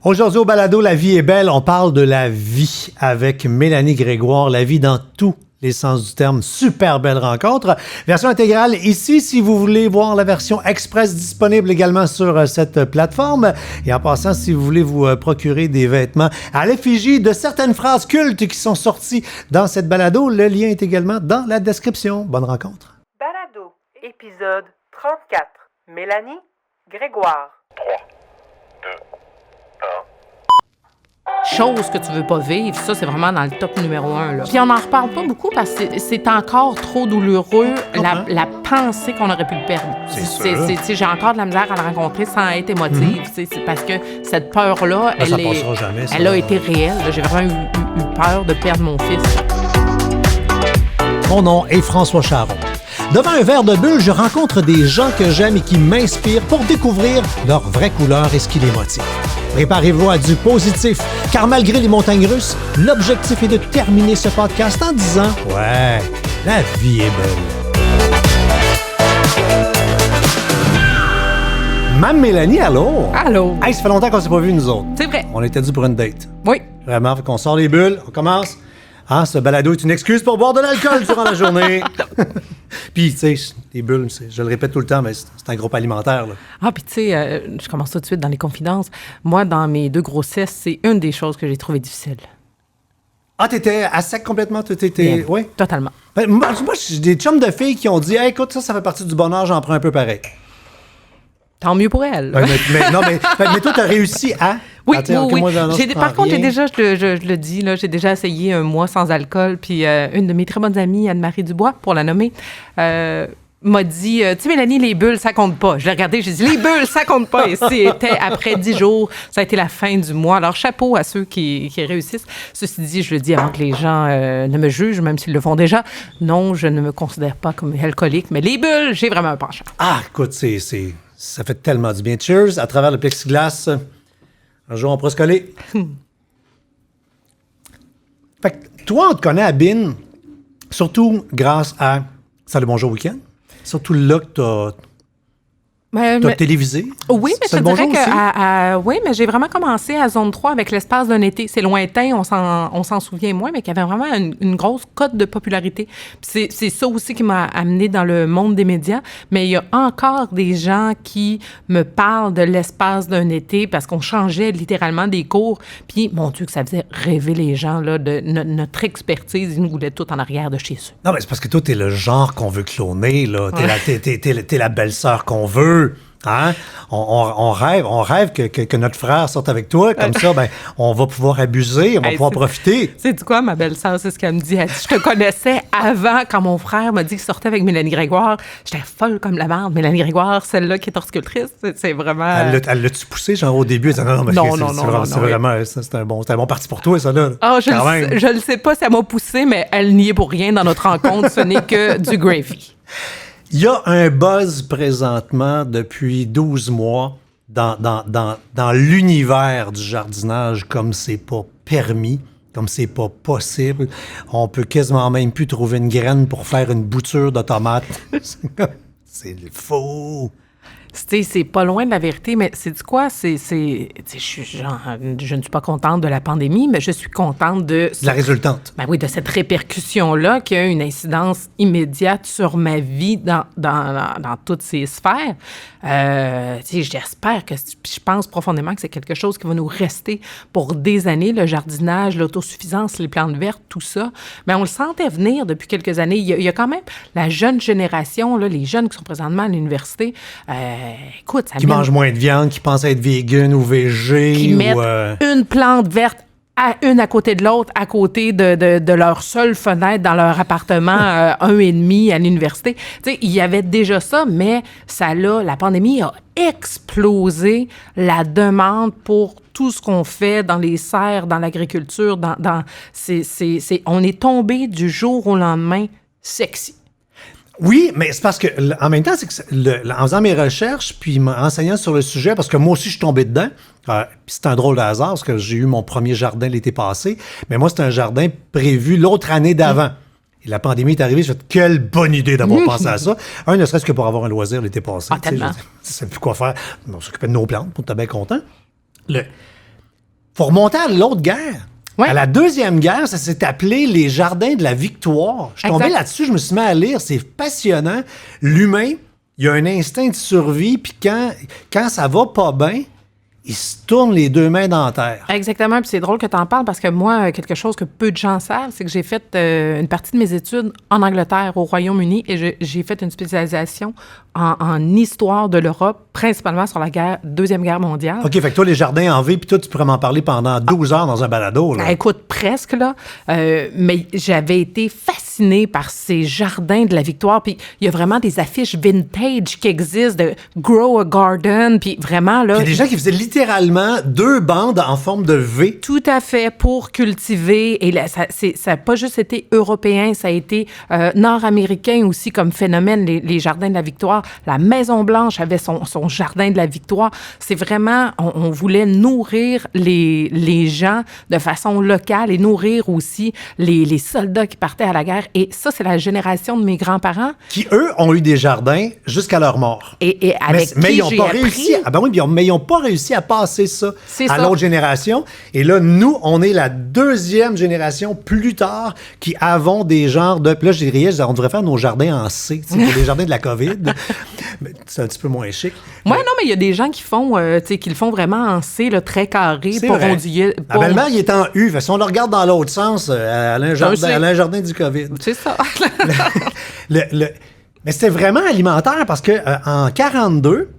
Aujourd'hui au balado La vie est belle, on parle de la vie avec Mélanie Grégoire, la vie dans tous les sens du terme. Super belle rencontre. Version intégrale ici si vous voulez voir la version express disponible également sur cette plateforme. Et en passant, si vous voulez vous procurer des vêtements à l'effigie de certaines phrases cultes qui sont sorties dans cette balado, le lien est également dans la description. Bonne rencontre. Balado, épisode 34. Mélanie Grégoire. 3, 2, 1. Chose que tu veux pas vivre, ça, c'est vraiment dans le top numéro 1. Là. Puis on n'en reparle pas beaucoup parce que c'est encore trop douloureux, la pensée qu'on aurait pu le perdre. C'est sûr. J'ai encore de la misère à le rencontrer sans être émotive. C'est parce que cette peur-là, Ben, ça passera jamais, ça. elle a été réelle. J'ai vraiment eu peur de perdre mon fils. Mon nom est François Charon. Devant un verre de bulle, je rencontre des gens que j'aime et qui m'inspirent pour découvrir leur vraie couleur et ce qui les motive. Préparez-vous à du positif, car malgré les montagnes russes, l'objectif est de terminer ce podcast en disant « Ouais, la vie est belle ». Mme Mélanie, allô? Allô? Hey, ça fait longtemps qu'on s'est pas vus, nous autres. C'est vrai. On était dû pour une date. Oui. Vraiment, fait qu'on sort les bulles, on commence. Ah, ce balado est une excuse pour boire de l'alcool durant la journée. Puis, tu sais, les bulles, je le répète tout le temps, mais c'est un groupe alimentaire, là. Ah, puis tu sais, je commence tout de suite dans les confidences. Moi, dans mes 2 grossesses, c'est une des choses que j'ai trouvées difficiles. Ah, t'étais à sec complètement? Bien, Oui? totalement. Ben, moi, j'ai des chums de filles qui ont dit hey, écoute, ça fait partie du bonheur, j'en prends un peu pareil. Tant mieux pour elle. Mais toi, t'as réussi à. Oui, dire, oui, OK, oui. moi, non, je Par prends contre, rien. je le dis, là, j'ai déjà essayé un mois sans alcool, puis une de mes très bonnes amies, Anne-Marie Dubois, pour la nommer, m'a dit, tu sais, Mélanie, les bulles, ça compte pas. Je l'ai regardé, j'ai dit, les bulles, ça compte pas. Et c'était après 10 jours, ça a été la fin du mois. Alors, chapeau à ceux qui réussissent. Ceci dit, je le dis avant que les gens ne me jugent, même s'ils le font déjà. Non, je ne me considère pas comme alcoolique, mais les bulles, j'ai vraiment un penchant. Ah, écoute, ça fait tellement du bien. Cheers, à travers le plexiglas. Un jour, on pourra se coller. Fait que toi, on te connaît à BIN, surtout grâce à Salut Bonjour Week-end. Surtout là que t'as télévisé. Oui, mais je te Salut dirais Bonjour que aussi? oui, mais j'ai vraiment commencé à Zone 3 avec l'espace d'un été. C'est lointain, on s'en souvient moins, mais qu'il y avait vraiment une grosse cote de popularité. Puis c'est ça aussi qui m'a amené dans le monde des médias. Mais il y a encore des gens qui me parlent de l'espace d'un été parce qu'on changeait littéralement des cours. Puis, mon Dieu, que ça faisait rêver les gens là, de notre expertise. Ils nous voulaient tout en arrière de chez eux. Non, mais c'est parce que toi, t'es le genre qu'on veut cloner, là. T'es la belle-sœur qu'on veut. Hein? On rêve que notre frère sorte avec toi. Comme ça, ben, on va pouvoir abuser, on va pouvoir profiter. C'est quoi, ma belle-sœur? C'est ce qu'elle me dit. Elle dit, je te connaissais avant, quand mon frère m'a dit qu'il sortait avec Mélanie Grégoire. J'étais folle comme la merde. Mélanie Grégoire, celle-là qui est horticultrice, c'est vraiment... Elle l'a-tu poussé, genre, au début? Elle dit, non, mais c'est vraiment... C'est un bon parti pour toi, ça, là. Ah, je le sais pas si elle m'a poussé, mais elle n'y est pour rien dans notre rencontre. Ce n'est que du gravy. Il y a un buzz présentement depuis 12 mois dans l'univers du jardinage comme c'est pas permis, comme c'est pas possible. On peut quasiment même plus trouver une graine pour faire une bouture de tomate. C'est faux. C'est pas loin de la vérité, mais c'est quoi? Je ne suis pas contente de la pandémie, mais je suis contente de La résultante. Ben oui, de cette répercussion-là qui a une incidence immédiate sur ma vie dans toutes ces sphères. J'espère je pense profondément que c'est quelque chose qui va nous rester pour des années, le jardinage, l'autosuffisance, les plantes vertes, tout ça. Mais on le sentait venir depuis quelques années. Il y a quand même la jeune génération, là, les jeunes qui sont présentement à l'université, écoute, ça Qui mangent moins de viande, qui pensent être vegan ou végé. qui mettent une plante verte une à côté de l'autre, à côté de leur seule fenêtre dans leur appartement 1,5 à l'université. Tu sais, il y avait déjà ça, mais la pandémie a explosé la demande pour tout ce qu'on fait dans les serres, dans l'agriculture, on est tombé du jour au lendemain sexy. Oui, mais c'est parce que, en même temps, c'est que en faisant mes recherches, puis m'enseignant sur le sujet, parce que moi aussi, je suis tombé dedans, puis c'est un drôle de hasard, parce que j'ai eu mon premier jardin l'été passé, mais moi, c'est un jardin prévu l'autre année d'avant. Et la pandémie est arrivée, je me suis dit, quelle bonne idée d'avoir pensé à ça. Ne serait-ce que pour avoir un loisir l'été passé. Ah, tellement. Je sais plus quoi faire. On s'occupait de nos plantes, pour être bien content. faut remonter à l'autre guerre. Ouais. À la Deuxième Guerre, ça s'est appelé les Jardins de la Victoire. Je suis tombé Exact. là-dessus, je me suis mis à lire. C'est passionnant. L'humain, il a un instinct de survie, puis quand ça va pas bien, il se tourne les deux mains dans la terre. Exactement, puis c'est drôle que tu en parles parce que moi, quelque chose que peu de gens savent, c'est que j'ai fait une partie de mes études en Angleterre, au Royaume-Uni, et j'ai fait une spécialisation en histoire de l'Europe, principalement sur la Deuxième Guerre mondiale. OK, fait que toi, les jardins en vie, puis toi, tu pourrais m'en parler pendant 12 heures dans un balado. Là. Ben, écoute, presque, là. Mais j'avais été fascinée par ces jardins de la Victoire. Puis il y a vraiment des affiches vintage qui existent de Grow a Garden. Puis vraiment, là. Il y a des gens qui faisaient littéralement 2 bandes en forme de V. Tout à fait, pour cultiver. Et là, ça n'a pas juste été européen, ça a été nord-américain aussi comme phénomène, les jardins de la Victoire. La Maison-Blanche avait son jardin de la Victoire. C'est vraiment, on voulait nourrir les gens de façon locale et nourrir aussi les soldats qui partaient à la guerre. Et ça, c'est la génération de mes grands-parents. Qui, eux, ont eu des jardins jusqu'à leur mort. Et avec mais qui ils n'ont j'ai pas appris... réussi. Ah ben oui, mais ils n'ont pas réussi à passer ça C'est à ça. l'autre génération. Et là, nous, on est la 2e génération plus tard qui avons des genres de. Puis là, je dirais, on devrait faire nos jardins en C, tu sais, pour les jardins de la COVID. Mais c'est un petit peu moins chic. Oui, non, mais il y a des gens qui font, qui le font vraiment en C, là, très carré, C'est pas vrai. rondillé. Ma belle-mère, il est en U. Fait que si on le regarde dans l'autre sens, elle a un jardin, C. elle a un jardin du COVID. C'est ça. Mais c'était vraiment alimentaire parce que en 42,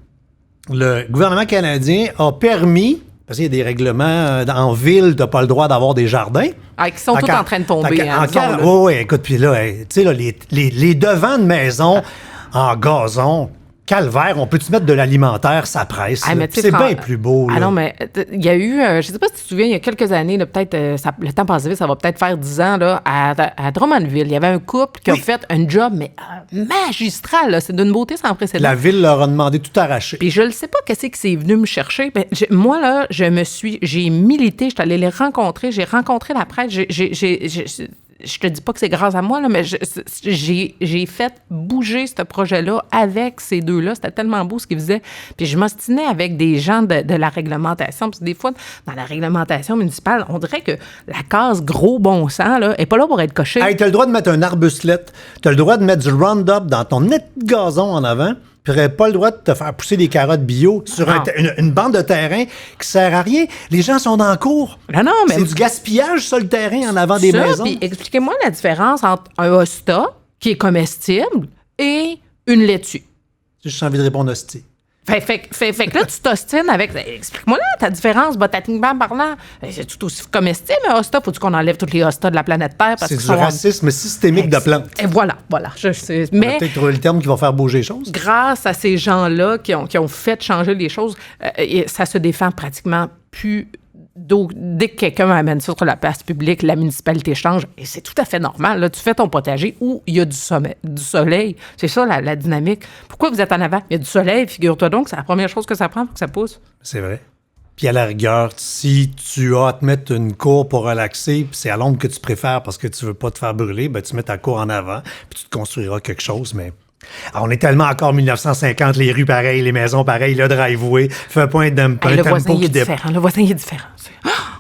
le gouvernement canadien a permis, parce qu'il y a des règlements en ville, tu n'as pas le droit d'avoir des jardins. Ah, qui sont tous en train de tomber. hein, disons-le. Oui, écoute, puis là, tu sais, là, les devants de maison en gazon, calvaire, on peut-tu mettre de l'alimentaire, ça presse. Ah, là. mais tu sais, C'est Fran- bien plus beau. Ah là. non, mais il y a eu, je sais pas si tu te souviens, il y a quelques années, là, peut-être, le temps passe vite, ça va peut-être faire 10 ans, là, à Drummondville, il y avait un couple qui a Oui. fait un job, mais magistral, là, c'est d'une beauté sans précédent. La ville leur a demandé tout arracher. Puis je ne sais pas qu'est-ce qui c'est venu me chercher. Ben, moi, là, j'ai milité, je suis allée les rencontrer, j'ai rencontré la presse, je te dis pas que c'est grâce à moi, là, mais j'ai fait bouger ce projet-là avec ces deux-là. C'était tellement beau ce qu'ils faisaient. Puis je m'ostinais avec des gens de la réglementation. Puis des fois, dans la réglementation municipale, on dirait que la case gros bon sens, là, est pas là pour être cochée. Hey, t'as le droit de mettre un arbuslette, t'as le droit de mettre du Roundup dans ton net de gazon en avant, puis t'aurais pas le droit de te faire pousser des carottes bio sur Non. une bande de terrain qui sert à rien. Les gens sont dans le cours. Non, mais C'est du gaspillage, ça, le terrain, en avant des ça, maisons. Puis expliquez-moi la différence entre un hosta, qui est comestible, et une laitue. J'ai juste envie de répondre hostie. Fait que là, tu t'ostines avec... Explique-moi là ta différence, botaniquement parlant. C'est tout aussi comestible, un hosta. Faut-tu qu'on enlève tous les hostas de la planète Terre? Parce C'est qu'ils du sont... racisme systémique de plantes. Et voilà. Je sais. On va Mais peut-être trouver le terme qui va faire bouger les choses. grâce à ces gens-là qui ont fait changer les choses, ça se défend pratiquement plus... Dès que quelqu'un amène ça sur la place publique, la municipalité change. Et c'est tout à fait normal. Là, tu fais ton potager où il y a du soleil. C'est ça, la dynamique. Pourquoi vous êtes en avant? Il y a du soleil, figure-toi donc, c'est la première chose que ça prend pour que ça pousse. C'est vrai. Puis à la rigueur, si tu as à te mettre une cour pour relaxer, puis c'est à l'ombre que tu préfères parce que tu veux pas te faire brûler, ben tu mets ta cour en avant, puis tu te construiras quelque chose, mais... Alors, on est tellement encore 1950, les rues pareilles, les maisons pareilles, le driveway, fais pas un tempo Hey, le voisin, il est qui dépend. différent. Le voisin, il est différent.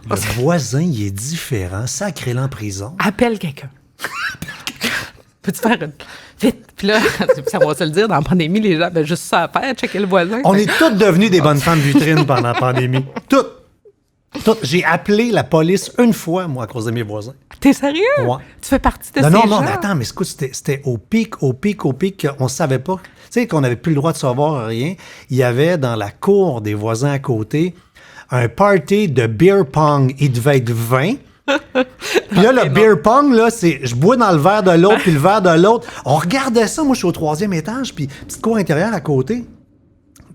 Le voisin, il est différent. Sacré-le en prison. Appelle quelqu'un. Peux-tu faire une... Vite. Puis là, ça va se le dire, dans la pandémie, les gens avaient juste ça à faire, checker le voisin. On est tous devenus des bonnes femmes vitrines pendant la pandémie. Toutes. J'ai appelé la police une fois, moi, à cause de mes voisins. T'es sérieux? Ouais. Tu fais partie de Non, ces non, gens? mais attends, mais écoute, c'était au pic, qu'on ne savait pas. Tu sais, qu'on n'avait plus le droit de savoir rien. Il y avait dans la cour des voisins à côté un party de beer pong. Il devait être 20. Puis là, le beer pong, là, c'est je bois dans le verre de l'autre, puis le verre de l'autre. On regardait ça. Moi, je suis au 3e étage, puis petite cour intérieure à côté.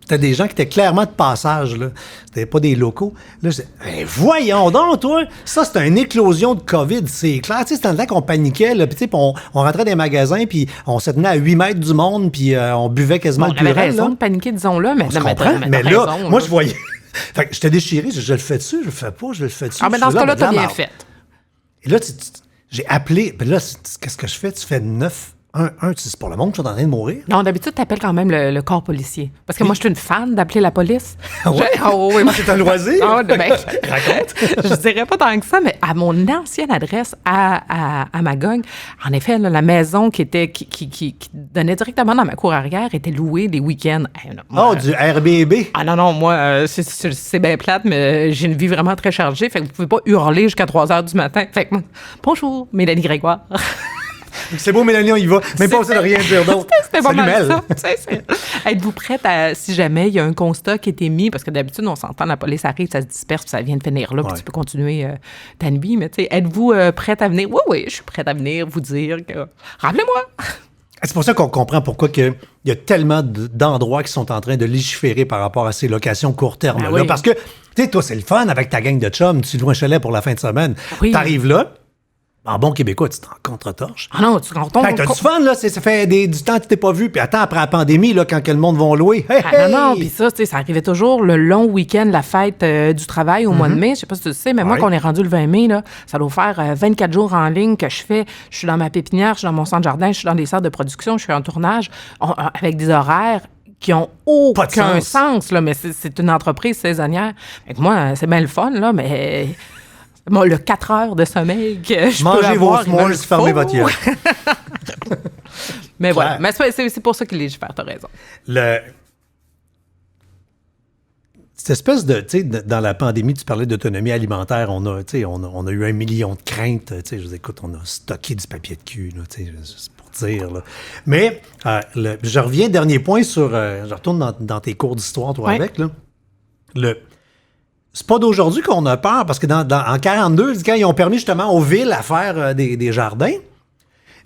C'était des gens qui étaient clairement de passage, là. C'était pas des locaux. Là, je disais, hey, voyons donc, toi! Ça, c'était une éclosion de COVID, c'est clair. Tu sais, c'était un temps qu'on paniquait, là. Puis, tu sais, on rentrait dans les magasins, puis on se tenait à 8 mètres du monde, puis on buvait quasiment On le avait purel, raison là. de paniquer, disons-le, mais, On se non, mais comprend, t'as mais là, raison, moi, là. je voyais... Fait que j'étais déchiré, je le fais dessus, je le fais pas, je le fais dessus. Ah, mais dans ce cas-là, t'as bien marde. fait. Et là, j'ai appelé, puis là, qu'est-ce que je fais? Tu fais 9 c'est pour le monde qui sont en train de mourir. Non, d'habitude, t'appelles quand même le corps policier. Parce que moi, je suis une fan d'appeler la police. Ouais. Oui, C'est un loisir. Raconte. Je dirais pas tant que ça, mais à mon ancienne adresse à Magog, en effet, là, la maison qui donnait directement dans ma cour arrière était louée les week-ends. Du Airbnb. Ah non, moi, c'est bien plate, mais j'ai une vie vraiment très chargée. Fait que vous pouvez pas hurler jusqu'à 3 heures du matin. Fait que, bonjour, Mélanie Grégoire. C'est beau, Mélanie, on y va. Même pas osé de rien dire d'autre. C'était pas Salut, mal Mel. ça. Êtes-vous prête à, si jamais il y a un constat qui a été mis, parce que d'habitude, on s'entend, la police arrive, ça se disperse, puis ça vient de finir là, puis tu peux continuer ta nuit, mais tu sais, êtes-vous prête à venir? Oui, je suis prête à venir vous dire que... Rappelez-moi! C'est pour ça qu'on comprend pourquoi il y a tellement d'endroits qui sont en train de légiférer par rapport à ces locations court terme. Ah oui. Parce que, tu sais, toi, c'est le fun avec ta gang de chums. Tu loues un chalet pour la fin de semaine. Oui. T'arrives là, en bon québécois, tu t'en contre-torches. Ah non, tu comptes. T'as du fun, là. Ça fait du temps que tu t'es pas vu. Puis attends, après la pandémie, là, quand que le monde va louer. Hey, Ah, non, puis ça, tu sais, ça arrivait toujours le long week-end, la fête du travail au mois de mai. Je sais pas si tu le sais, mais moi, Ouais. qu'on est rendu le 20 mai, là, ça doit faire 24 jours en ligne que je suis dans ma pépinière, je suis dans mon centre jardin, je suis dans des salles de production, je suis en tournage avec des horaires qui ont Pas de aucun sens. sens, là, mais c'est une entreprise saisonnière. Fait que moi, c'est bien le fun, là, mais... Moi, le 4 heures de sommeil que je peux Mangez vos avoir, il me s'mores, le fermez faut. votre gueule. Mais voilà. Claire. Mais c'est pour ça qu'il légifère, t'as raison. Cette espèce de, tu sais, dans la pandémie, tu parlais d'autonomie alimentaire, on a eu 1 million de craintes, tu sais, je vous écoute, on a stocké du papier de cul, là, tu sais, c'est pour dire, là. Mais, je reviens, dernier point sur, je retourne dans tes cours d'histoire, toi, Ouais. avec, là. C'est pas d'aujourd'hui qu'on a peur, parce que en 42, quand ils ont permis justement aux villes à faire des jardins,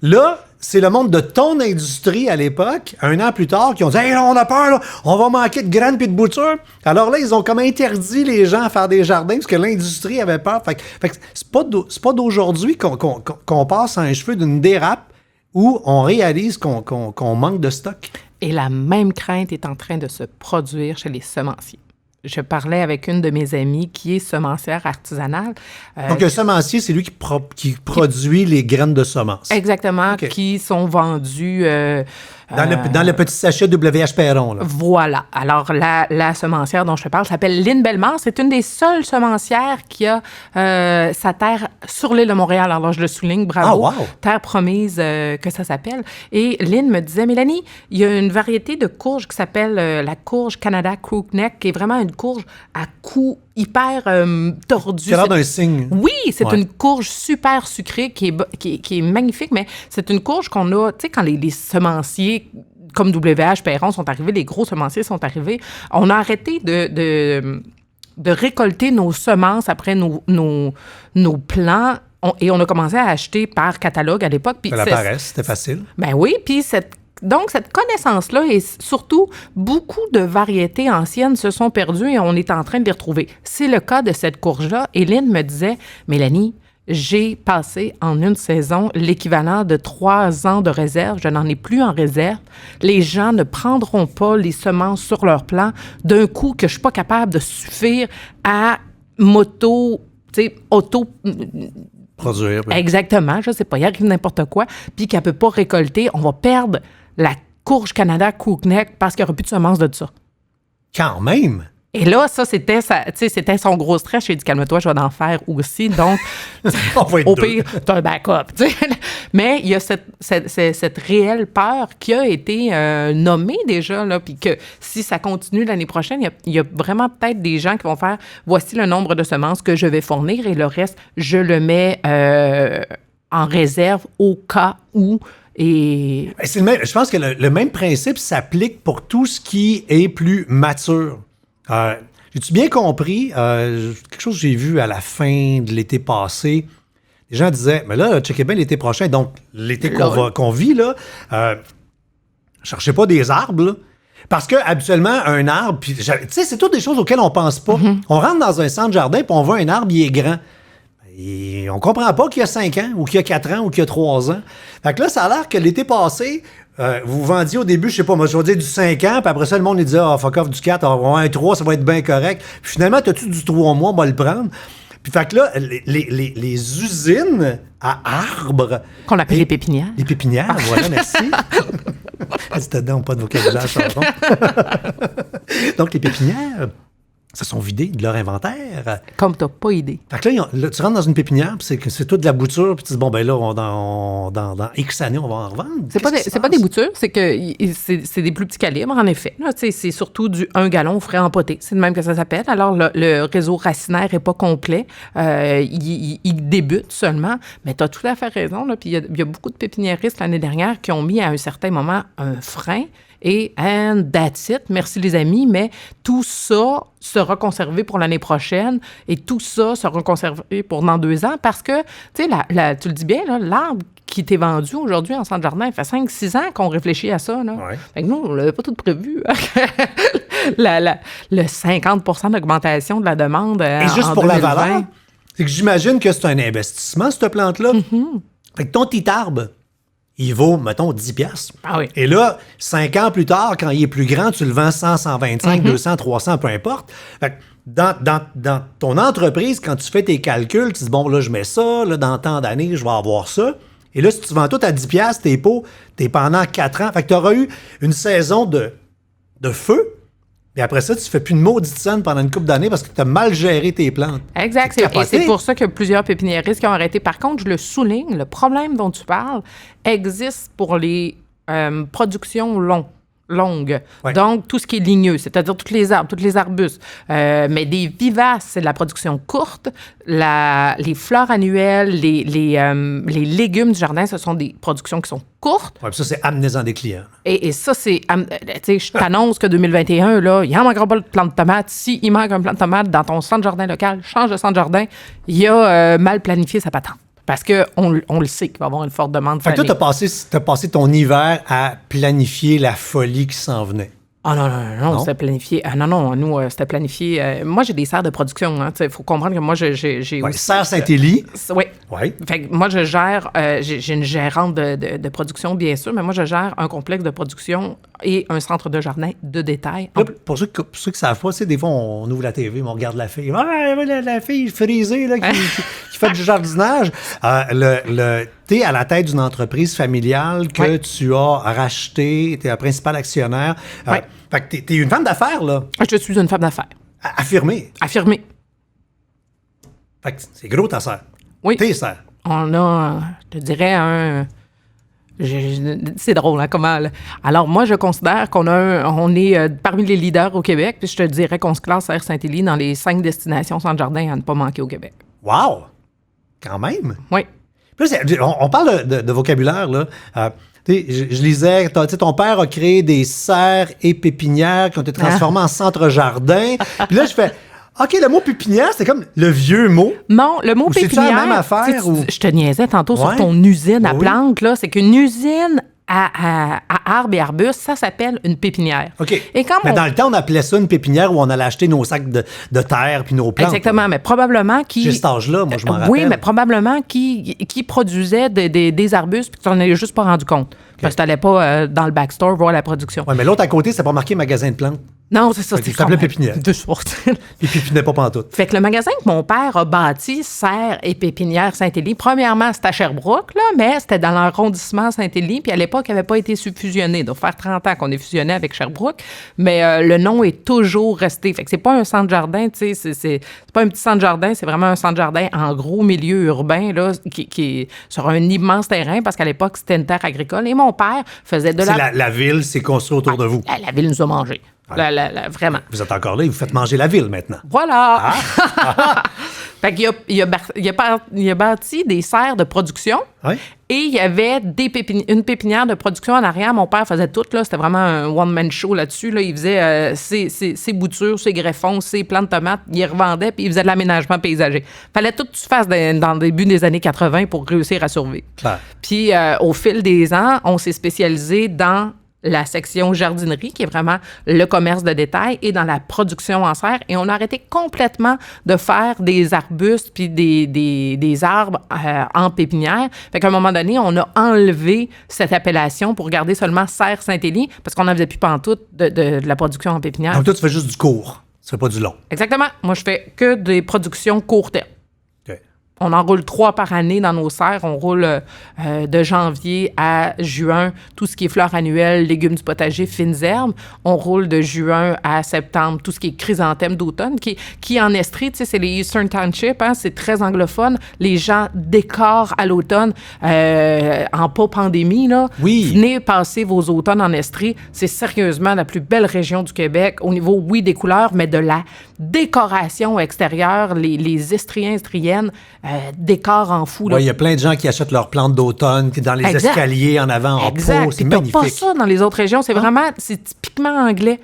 là, c'est le monde de ton industrie à l'époque, 1 an plus tard, qui ont dit « Hey, là, on a peur, là, on va manquer de graines puis de boutures. » Alors là, ils ont comme interdit les gens à faire des jardins parce que l'industrie avait peur. Fait que c'est pas d'aujourd'hui qu'on passe à un cheveu d'une dérape où on réalise qu'on manque de stock. Et la même crainte est en train de se produire chez les semenciers. Je parlais avec une de mes amies qui est semencière artisanale. Donc, un semencier, c'est lui qui produit les graines de semences. Exactement, OK. qui sont vendues... Dans le petit sachet WH Perron, là. Voilà. Alors, la semencière dont je te parle s'appelle Lynn Bellemare. C'est une des seules semencières qui a sa terre sur l'île de Montréal. Alors, je le souligne, bravo. Ah, wow. Terre promise, que ça s'appelle. Et Lynn me disait, Mélanie, il y a une variété de courge qui s'appelle la courge Canada Crookneck, qui est vraiment une courge à cou hyper tordu. C'est l'air d'un signe. Oui, c'est Ouais. une courge super sucrée qui est magnifique, mais c'est une courge qu'on a, tu sais, quand les semenciers comme WH Perron sont arrivés, les gros semenciers sont arrivés, on a arrêté de récolter nos semences après nos plants et on a commencé à acheter par catalogue à l'époque. Puis La paresse, c'était facile. ben oui, puis cette connaissance-là et surtout, beaucoup de variétés anciennes se sont perdues et on est en train de les retrouver. C'est le cas de cette courge-là. Et Lynn me disait, Mélanie, j'ai passé en une saison l'équivalent de 3 ans de réserve. Je n'en ai plus en réserve. Les gens ne prendront pas les semences sur leur plan d'un coup que je suis pas capable de suffire à auto... Produire. oui. Exactement, je sais pas, il arrive n'importe quoi, puis qu'elle peut pas récolter, on va perdre la courge Canada Crookneck parce qu'il n'y aura plus de semences de ça. Quand même. Et là, ça, c'était son gros stress. J'ai dit, calme-toi, je vais en faire aussi. Donc, On va être au deux. pire, tu as un backup. tu sais. Mais il y a cette réelle peur qui a été nommée déjà, là, puis que si ça continue l'année prochaine, il y a vraiment peut-être des gens qui vont faire, voici le nombre de semences que je vais fournir et le reste, je le mets en réserve au cas où. Et C'est le même, je pense que le même principe s'applique pour tout ce qui est plus mature. J'ai-tu bien compris? Quelque chose que j'ai vu à la fin de l'été passé. Les gens disaient, mais là, checkez bien l'été prochain, donc l'été qu'on vit, là, cherchez pas des arbres, là. Parce que habituellement, un arbre, puis tu sais, c'est toutes des choses auxquelles on pense pas. On rentre dans un centre jardin, puis on voit un arbre, il est grand. Et on comprend pas qu'il y a 5 ans, ou qu'il y a 4 ans, ou qu'il y a 3 ans. Fait que là, ça a l'air que l'été passé, vous vendiez au début, je sais pas, moi, je vais dire du 5 ans, puis après ça, le monde, il disait, fuck off du 4, un 3, ça va être bien correct. Puis finalement, t'as-tu du 3 mois, on va le prendre. Puis fait que là, les usines à arbres... Qu'on appelle les pépinières. Les pépinières, voilà, merci. C'était dedans, pas de vocabulaire, chanson. Donc, les pépinières se sont vidées de leur inventaire. Comme t'as pas idée. Fait que là, tu rentres dans une pépinière, puis c'est tout de la bouture, puis tu dis, bon, ben là, dans X années, on va en revendre. C'est pas des boutures, c'est que c'est des plus petits calibres, en effet. Là, c'est surtout du 1 gallon frais empoté. C'est de même que ça s'appelle. Alors, le réseau racinaire n'est pas complet. Il débute seulement. Mais tu as tout à fait raison. Là, puis il y a beaucoup de pépiniéristes l'année dernière qui ont mis à un certain moment un frein. Et and that's it. Merci les amis, mais tout ça sera conservé pour l'année prochaine et tout ça sera conservé pour dans 2 ans parce que, tu sais, tu le dis bien, là, l'arbre qui t'est vendu aujourd'hui en centre jardin, il fait 5-6 ans qu'on réfléchit à ça. Là. Ouais. Fait que nous, on l'avait pas tout prévu. Le 50 d'augmentation de la demande Et juste en pour 2020. la valeur, c'est que j'imagine que c'est un investissement, cette plante-là. Fait que ton petit arbre, il vaut, mettons, 10 $. Ah oui. Et là, 5 ans plus tard, quand il est plus grand, tu le vends 100, 125, 200, 300, peu importe. Fait que dans ton entreprise, quand tu fais tes calculs, tu dis, bon, là, je mets ça, là, dans tant d'années, je vais avoir ça. Et là, si tu vends tout à 10 $, tes pots, t'es pendant 4 ans. Fait que tu auras eu une saison de feu. Et après ça, tu fais plus de maudite scène pendant une couple d'années parce que tu as mal géré tes plantes. Exact. Et c'est pour ça que plusieurs pépiniéristes qui ont arrêté. Par contre, je le souligne, le problème dont tu parles existe pour les productions longues. Ouais. Donc, tout ce qui est ligneux, c'est-à-dire tous les arbres, tous les arbustes. Mais des vivaces, c'est de la production courte. Les fleurs annuelles, les légumes du jardin, ce sont des productions qui sont courtes. Ouais, puis ça, c'est amenez-en des clients. Et ça, c'est... Tu sais, je t'annonce que 2021, là, il n'en manquera pas de plant de tomate. S'il manque un plant de tomate dans ton centre jardin local, change de centre jardin. Il a mal planifié sa patente. Parce qu'on le sait qu'il va y avoir une forte demande. Fait que toi, t'as passé ton hiver à planifier la folie qui s'en venait. Ah non, c'était planifié. Ah non, nous, c'était planifié. Moi, j'ai des serres de production. Il faut comprendre que moi, j'ai Ouais, aussi... Serre Saint-Élie. Oui. Oui. Fait que moi, je gère... j'ai une gérante de production, bien sûr, mais moi, je gère un complexe de production et un centre de jardin de détail. Là, pour ceux qui ne savent pas, des fois, on ouvre la TV, mais on regarde la fille. Ah, la fille frisée là, qui fait du jardinage. Tu es à la tête d'une entreprise familiale que tu as rachetée, tu es la principale actionnaire. Ouais. Fait que tu es une femme d'affaires, là. Je suis une femme d'affaires. Affirmée. Affirmée. Fait que c'est gros ta sœur. Oui. Tes sœurs. On a, je te dirais, c'est drôle, hein, comment... Alors, moi, je considère on est parmi les leaders au Québec, puis je te dirais qu'on se classe à Saint-Élie dans les 5 destinations centre jardin à ne pas manquer au Québec. Wow! Quand même. Oui. Puis là, on parle de vocabulaire, là. Je lisais, ton père a créé des serres et pépinières qui ont été transformées en centre-jardin. Puis là, je fais, OK, le mot pépinière, c'est comme le vieux mot. Non, le mot Ou c'est-tu pépinière... la même affaire, ou... Je te niaisais tantôt sur Ouais. ton usine à Oui. plantes, là. C'est qu'une usine à arbres et arbustes, ça s'appelle une pépinière. OK. Et quand Mais dans le temps, on appelait ça une pépinière où on allait acheter nos sacs de terre puis nos plantes. Exactement, mais probablement qui... J'ai cet âge-là, moi, je m'en rappelle. Oui, mais probablement qui produisait des arbustes puis que tu n'en avais juste pas rendu compte. Parce que tu n'allais pas dans le backstore voir la production. Ouais, mais l'autre à côté, c'était pas marqué magasin de plantes. Non, c'est ça. Fait que ça s'appelait pépinière. De sorte. Puis pépinait pas pantoute. Fait que le magasin que mon père a bâti, Serre et Pépinière Saint-Élie, premièrement, c'était à Sherbrooke, là, mais c'était dans l'arrondissement Saint-Élie, puis à l'époque, il n'avait pas été fusionné. Donc, faire 30 ans qu'on est fusionné avec Sherbrooke, mais le nom est toujours resté. Fait que c'est pas un centre-jardin, tu sais, c'est pas un petit centre-jardin, c'est vraiment un centre-jardin en gros milieu urbain, là, qui est sur un immense terrain, parce qu'à l'époque, c'était une terre agricole. Et mon père faisait de La ville s'est construite autour de vous. La ville nous a mangés. Vraiment. Vous êtes encore là, vous faites manger la ville maintenant. Voilà! Fait qu'il a bâti des serres de production. Oui. Et il y avait une pépinière de production en arrière. Mon père faisait tout, là. C'était vraiment un one-man show là-dessus. Là. Il faisait ses boutures, ses greffons, ses plants de tomates. Il les revendait, puis il faisait de l'aménagement paysager. Fallait tout que tu fasses dans le début des années 80 pour réussir à survivre. Claire. Puis, au fil des ans, on s'est spécialisé dans la section jardinerie, qui est vraiment le commerce de détail, et dans la production en serre. Et on a arrêté complètement de faire des arbustes puis des arbres en pépinière. Fait qu'à un moment donné, on a enlevé cette appellation pour garder seulement Serre Saint-Élie, parce qu'on n'en faisait plus pantoute de la production en pépinière. Donc toi, tu fais juste du court. Tu fais pas du long. Exactement. Moi, je fais que des productions court terme. On en roule 3 par année dans nos serres. On roule de janvier à juin, tout ce qui est fleurs annuelles, légumes du potager, fines herbes. On roule de juin à septembre, tout ce qui est chrysanthème d'automne, qui en Estrie, tu sais, c'est les Eastern Township, hein, c'est très anglophone. Les gens décorent à l'automne, en pas pandémie, là. Oui. Venez passer vos automnes en Estrie. C'est sérieusement la plus belle région du Québec, au niveau, oui, des couleurs, mais de la décoration extérieure. Les Estriens, Estriennes décorent en fou. Il y a plein de gens qui achètent leurs plantes d'automne dans les escaliers en avant, en pot. C'est Puis t'as magnifique. pas ça dans les autres régions. C'est vraiment, c'est typiquement anglais.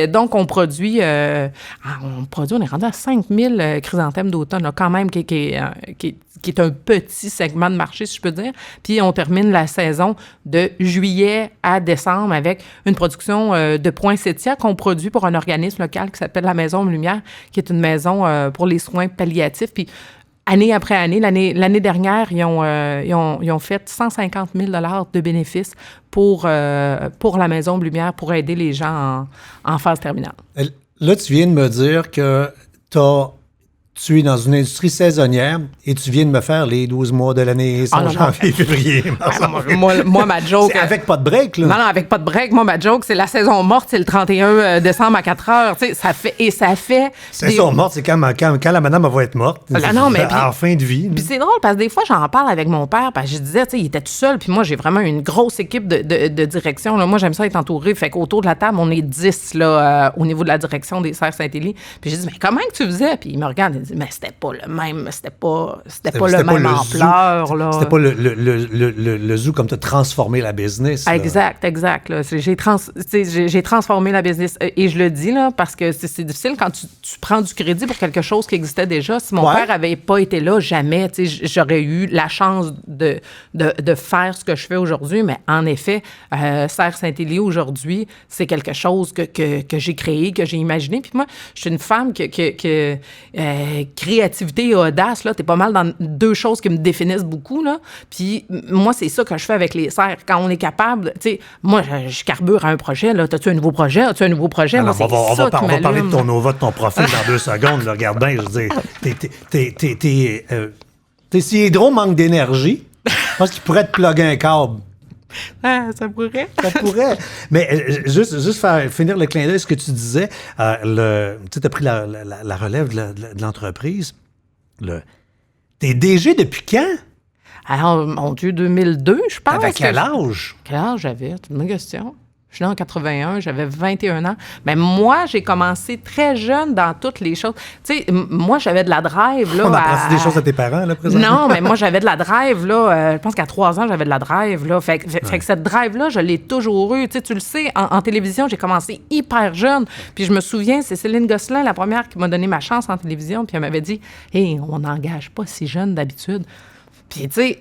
Donc, on produit, on est rendu à 5000 chrysanthèmes d'automne, là, quand même, qui est un petit segment de marché, si je peux dire. Puis, on termine la saison de juillet à décembre avec une production de poinsettias qu'on produit pour un organisme local qui s'appelle la Maison Lumière, qui est une maison pour les soins palliatifs. Puis, année après année, l'année dernière, ils ont fait 150 000 $ de bénéfices pour la Maison Lumière, pour aider les gens en phase terminale. Là, tu viens de me dire que tu es dans une industrie saisonnière et tu viens de me faire les 12 mois de l'année, janvier, février, mars, Moi, ma joke... C'est avec pas de break, là. Non, avec pas de break. Moi, ma joke, c'est la saison morte, c'est le 31 décembre à 4 heures. Tu sais, ça fait... Saison morte, c'est quand la madame va être morte. Non, mais en fin de vie. Puis c'est drôle parce que des fois, j'en parle avec mon père, parce que je disais, tu sais, il était tout seul, puis moi, j'ai vraiment une grosse équipe de direction. Là. Moi, j'aime ça être entouré. Fait qu'autour de la table, on est 10 là, au niveau de la direction des Serres Saint-Élie. Puis j'ai dit, mais comment que tu faisais? Puis il me regarde et dit, mais c'était pas le même, c'était pas le même ampleur. Là. C'était pas le zoo comme tu as transformé la business. Là. Exact. Là. J'ai transformé la business. Et je le dis, là, parce que c'est difficile quand tu prends du crédit pour quelque chose qui existait déjà. Si mon père avait pas été là, jamais, j'aurais eu la chance de faire ce que je fais aujourd'hui. Mais en effet, Serres Saint-Élie aujourd'hui, c'est quelque chose que j'ai créé, que j'ai imaginé. Puis moi, je suis une femme que créativité et audace, là, t'es pas mal dans 2 choses qui me définissent beaucoup, là. Puis moi, c'est ça que je fais avec les serres. Quand on est capable, tu sais, moi, je carbure à un projet, là. T'as-tu un nouveau projet? As-tu un nouveau projet? Alors, moi, on va parler de ton Nova, de ton profil dans 2 secondes. Là. Regarde bien, je veux dire, tes hydro manque d'énergie. Je pense qu'il pourrait te plugger un câble. Ah, ça pourrait. Ça pourrait. Mais juste finir le clin d'œil, ce que tu disais, tu as pris la relève de l'entreprise. T'es DG depuis quand? Alors, mon Dieu, 2002, je pense. Avec quel âge? Quel âge j'avais? C'est une bonne question. Je suis née en 81, j'avais 21 ans. Mais moi, j'ai commencé très jeune dans toutes les choses. Tu sais, moi, j'avais de la drive. Là, on apprend des choses à tes parents, là, présentement? Non, mais moi, j'avais de la drive. Là, je pense qu'à 3 ans, j'avais de la drive. Là. Fait que cette drive-là, je l'ai toujours eue. Tu sais, tu le sais, en télévision, j'ai commencé hyper jeune. Puis je me souviens, c'est Céline Gosselin, la première, qui m'a donné ma chance en télévision. Puis elle m'avait dit, « Hey, on n'engage pas si jeune d'habitude. » Puis, tu sais,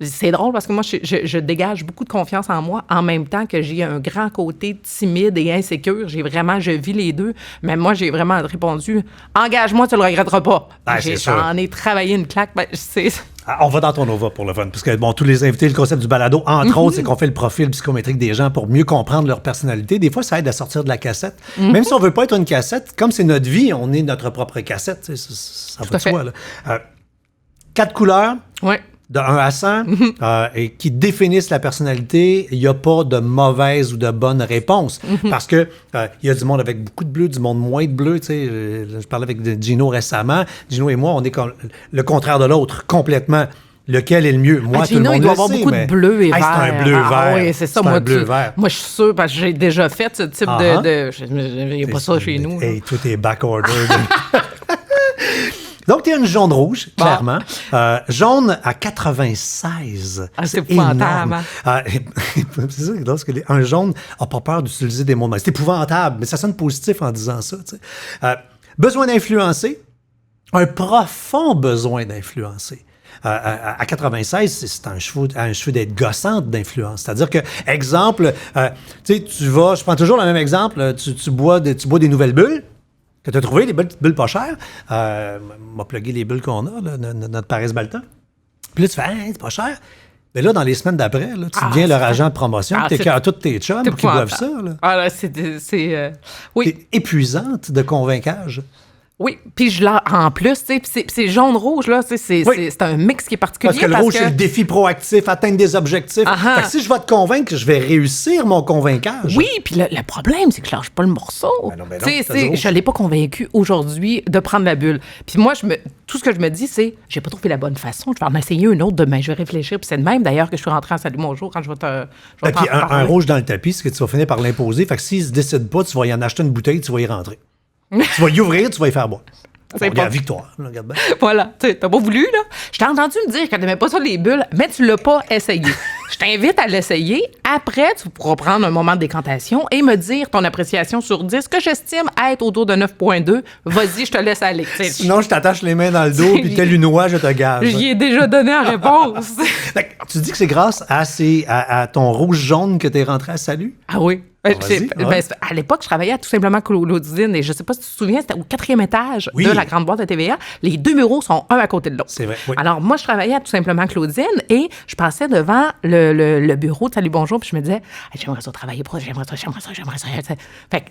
c'est drôle parce que moi, je dégage beaucoup de confiance en moi en même temps que j'ai un grand côté timide et insécure. Je vis les deux. Mais moi, j'ai vraiment répondu, engage-moi, tu le regretteras pas. J'en ai travaillé une claque. On va dans ton Nova pour le fun. Parce que, bon, tous les invités, le concept du balado, entre autres, c'est qu'on fait le profil psychométrique des gens pour mieux comprendre leur personnalité. Des fois, ça aide à sortir de la cassette. Même si on veut pas être une cassette, comme c'est notre vie, on est notre propre cassette. Ça va de soi. Là. 4 couleurs. Oui. De 1 à 100, et qui définissent la personnalité. Il n'y a pas de mauvaise ou de bonne réponse. Parce que il y a du monde avec beaucoup de bleu, du monde moins de bleu. Tu sais, je parlais avec Gino récemment. Gino et moi, on est comme le contraire de l'autre, complètement. Lequel est le mieux? Moi, Gino, tout le monde il doit le avoir sait, beaucoup de bleu et vert. C'est un bleu vert. Oui, c'est ça. Moi, je suis sûre, parce que j'ai déjà fait ce type de... Il n'y a pas ça chez nous. Hey, tout est back-ordered. Donc, tu es une jaune-rouge, clairement. Jaune à 96. Ah, c'est épouvantable. C'est ça, lorsque un jaune n'a pas peur d'utiliser des mots. C'est épouvantable, mais ça sonne positif en disant ça. Tu sais. Besoin d'influencer. Un profond besoin d'influencer. À 96, c'est un cheveu d'être gossante d'influence. C'est-à-dire que, exemple, tu sais, je prends toujours le même exemple, tu bois des nouvelles bulles, que tu as trouvé, des petites bulles pas chères. On m'a plugué les bulles qu'on a, là, notre Paris Baltan. Puis là, tu fais, c'est pas cher. Mais là, dans les semaines d'après, là, tu deviens leur agent de promotion, tu écœures tous tes chums qui boivent ça. Là. Ah là, oui. T'es épuisante de convaincage. Oui, puis en plus, tu sais, puis c'est jaune-rouge, là, tu sais, Oui. c'est un mix qui est particulier. Parce que le rouge, c'est le défi proactif, atteindre des objectifs. Ah-ha. Fait que si je vais te convaincre, je vais réussir mon convainquage. Oui, puis le problème, c'est que je lâche pas le morceau. Ben non, Tu sais, t'as zéro. je l'ai pas convaincu aujourd'hui de prendre la bulle. Puis moi, tout ce que je me dis, c'est, j'ai pas trouvé la bonne façon. Je vais en essayer une autre demain. Je vais réfléchir. Puis c'est de même, d'ailleurs, que je suis rentrée en Salut Bonjour quand je vais Et puis un rouge dans le tapis, c'est que tu vas finir par l'imposer. Fait que s'il se décide pas, tu vas y en acheter une bouteille, tu vas y rentrer. Tu vas y ouvrir, tu vas y faire boire. C'est Regarde, pas- victoire. Là, regarde bien. Voilà, tu sais, t'as pas voulu, là. Je t'ai entendu me dire que t'aimais pas ça, les bulles, mais tu l'as pas essayé. Je t'invite à l'essayer. Après, tu pourras prendre un moment de décantation et me dire ton appréciation sur 10, que j'estime être autour de 9,2. Vas-y, je te laisse aller. Tu sais, Sinon, je t'attache les mains dans le dos, puis tel une oie, je te gage. J'y ai déjà donné la réponse. Fait que tu dis que c'est grâce à ton rouge-jaune que t'es rentré à Salut? Ah oui. Vas-y, ouais. À l'époque, je travaillais à Tout simplement Claudine et je sais pas si tu te souviens, c'était au 4e étage Oui. de la grande boîte de TVA. Les 2 bureaux sont un à côté de l'autre. C'est vrai, oui. Alors, moi, je travaillais à Tout simplement Claudine et je passais devant le bureau de Salut Bonjour puis je me disais, hey, j'aimerais ça travailler pour ça, j'aimerais ça. Fait que,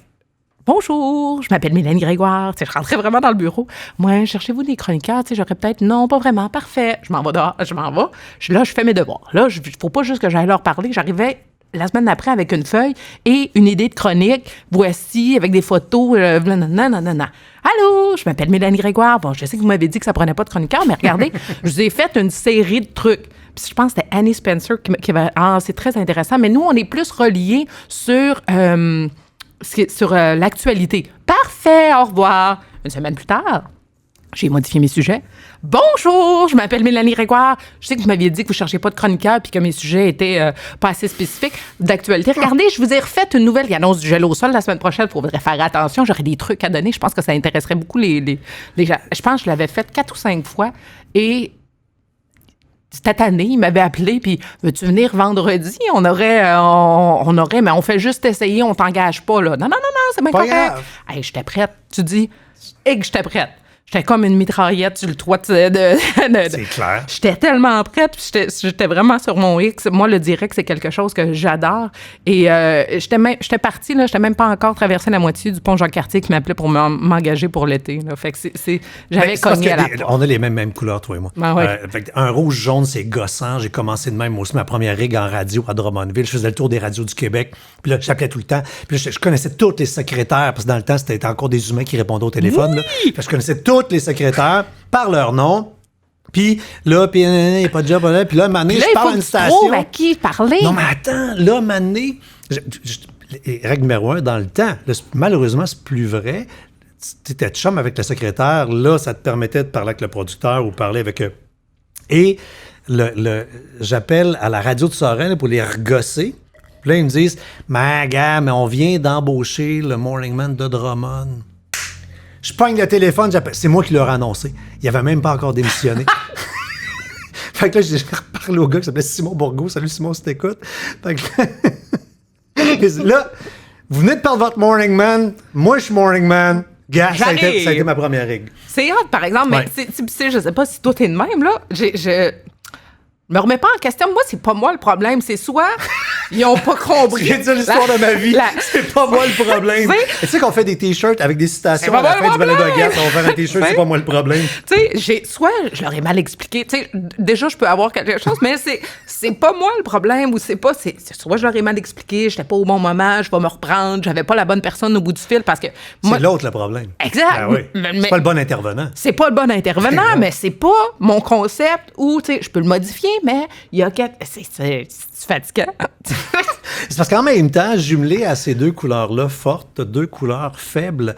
bonjour, je m'appelle Mélanie Grégoire. Tu sais, je rentrais vraiment dans le bureau. Moi, cherchez-vous des chroniqueurs? Tu sais, j'aurais peut-être, non, pas vraiment, parfait. Je m'en vais dehors, je m'en vais. Là, je fais mes devoirs. Là, il faut pas juste que j'aille leur parler. J'arrivais la semaine d'après avec une feuille et une idée de chronique. Voici, avec des photos. Nanana. Allô, je m'appelle Mélanie Grégoire. Bon, je sais que vous m'avez dit que ça prenait pas de chroniqueur, mais regardez, je vous ai fait une série de trucs. Puis je pense que c'était Annie Spencer qui va... Ah, c'est très intéressant. Mais nous, on est plus reliés sur l'actualité. Parfait, au revoir. Une semaine plus tard, j'ai modifié mes sujets. Bonjour, je m'appelle Mélanie Grégoire. Je sais que vous m'aviez dit que vous ne cherchiez pas de chroniqueur puis que mes sujets étaient pas assez spécifiques d'actualité. Regardez, je vous ai refait une nouvelle qui annonce du gel au sol la semaine prochaine. Il faudrait faire attention. J'aurais des trucs à donner. Je pense que ça intéresserait beaucoup les gens. Je pense que je l'avais fait 4 ou 5 fois et cette année, il m'avait appelé, puis veux-tu venir vendredi? On aurait, mais on fait juste essayer, on t'engage pas, là. Non, c'est bien Pas correct. grave. Hey, j'étais prête. Tu dis, et que j'étais prête. J'étais comme une mitraillette sur le toit C'est clair. J'étais tellement prête, puis j'étais vraiment sur mon X. Moi, le direct, c'est quelque chose que j'adore. Et j'étais partie, là, j'étais même pas encore traversé la moitié du pont Jacques-Cartier qui m'appelait pour m'engager pour l'été. Là. Fait que j'avais Ben, c'est parce cogné à la que porte. on a les mêmes couleurs, toi et moi. Ah ouais. Fait que un rouge-jaune, c'est gossant. J'ai commencé de même aussi ma première rig en radio à Drummondville. Je faisais le tour des radios du Québec. Puis là, j'appelais tout le temps. Puis là, je connaissais toutes les secrétaires, parce que dans le temps, c'était encore des humains qui répondaient au téléphone. Là. Fait que je connaissais toutes les secrétaires par leur nom. Puis là, il n'y a pas de job. Puis là, un moment donné, Puis là, je il parle faut à une que tu trouves station. à qui parler. Non, mais attends, là, un moment donné, règle numéro 1, dans le temps, là, malheureusement, c'est plus vrai. Tu étais chum avec le secrétaire, là, ça te permettait de parler avec le producteur ou parler avec eux. Et j'appelle à la radio de Sorel pour les regosser. Puis là, ils me disent, mais gars, mais on vient d'embaucher le Morning Man de Drummond. Je pogne le téléphone, j'appelle. C'est moi qui l'ai annoncé. Il avait même pas encore démissionné. Fait que là, j'ai reparlé au gars qui s'appelait Simon Bourgault. Salut Simon, si t'écoutes. Fait que là, vous venez de perdre votre Morning Man. Moi, je suis Morning Man. Gars, ça a été ma première règle. C'est hot, par exemple, Ouais. mais je sais pas si toi t'es de même, là. Je me remets pas en question. Moi, c'est pas moi le problème. C'est soit ils ont pas compris. Tu viens de dire l'histoire de ma vie. la- C'est pas moi le problème. Tu Tu sais qu'on fait des t-shirts avec des citations C'est pas à la moi le fin du ballet de problème. Gap. On va faire un t-shirt, Ouais. c'est pas moi le problème. Tu sais, soit je leur ai mal expliqué. Tu sais, déjà, je peux avoir quelque chose, mais c'est pas moi le problème ou c'est soit je leur ai mal expliqué, j'étais pas au bon moment, je vais me reprendre, j'avais pas la bonne personne au bout du fil parce que moi, C'est l'autre le problème. Exact. Ben oui. Mais- C'est pas le bon intervenant. c'est pas le bon intervenant, mais c'est pas mon concept où, tu sais, je peux le modifier, mais il y a quelque... C'est fatigant. C'est parce qu'en même temps, jumelé à ces deux couleurs-là fortes, deux couleurs faibles,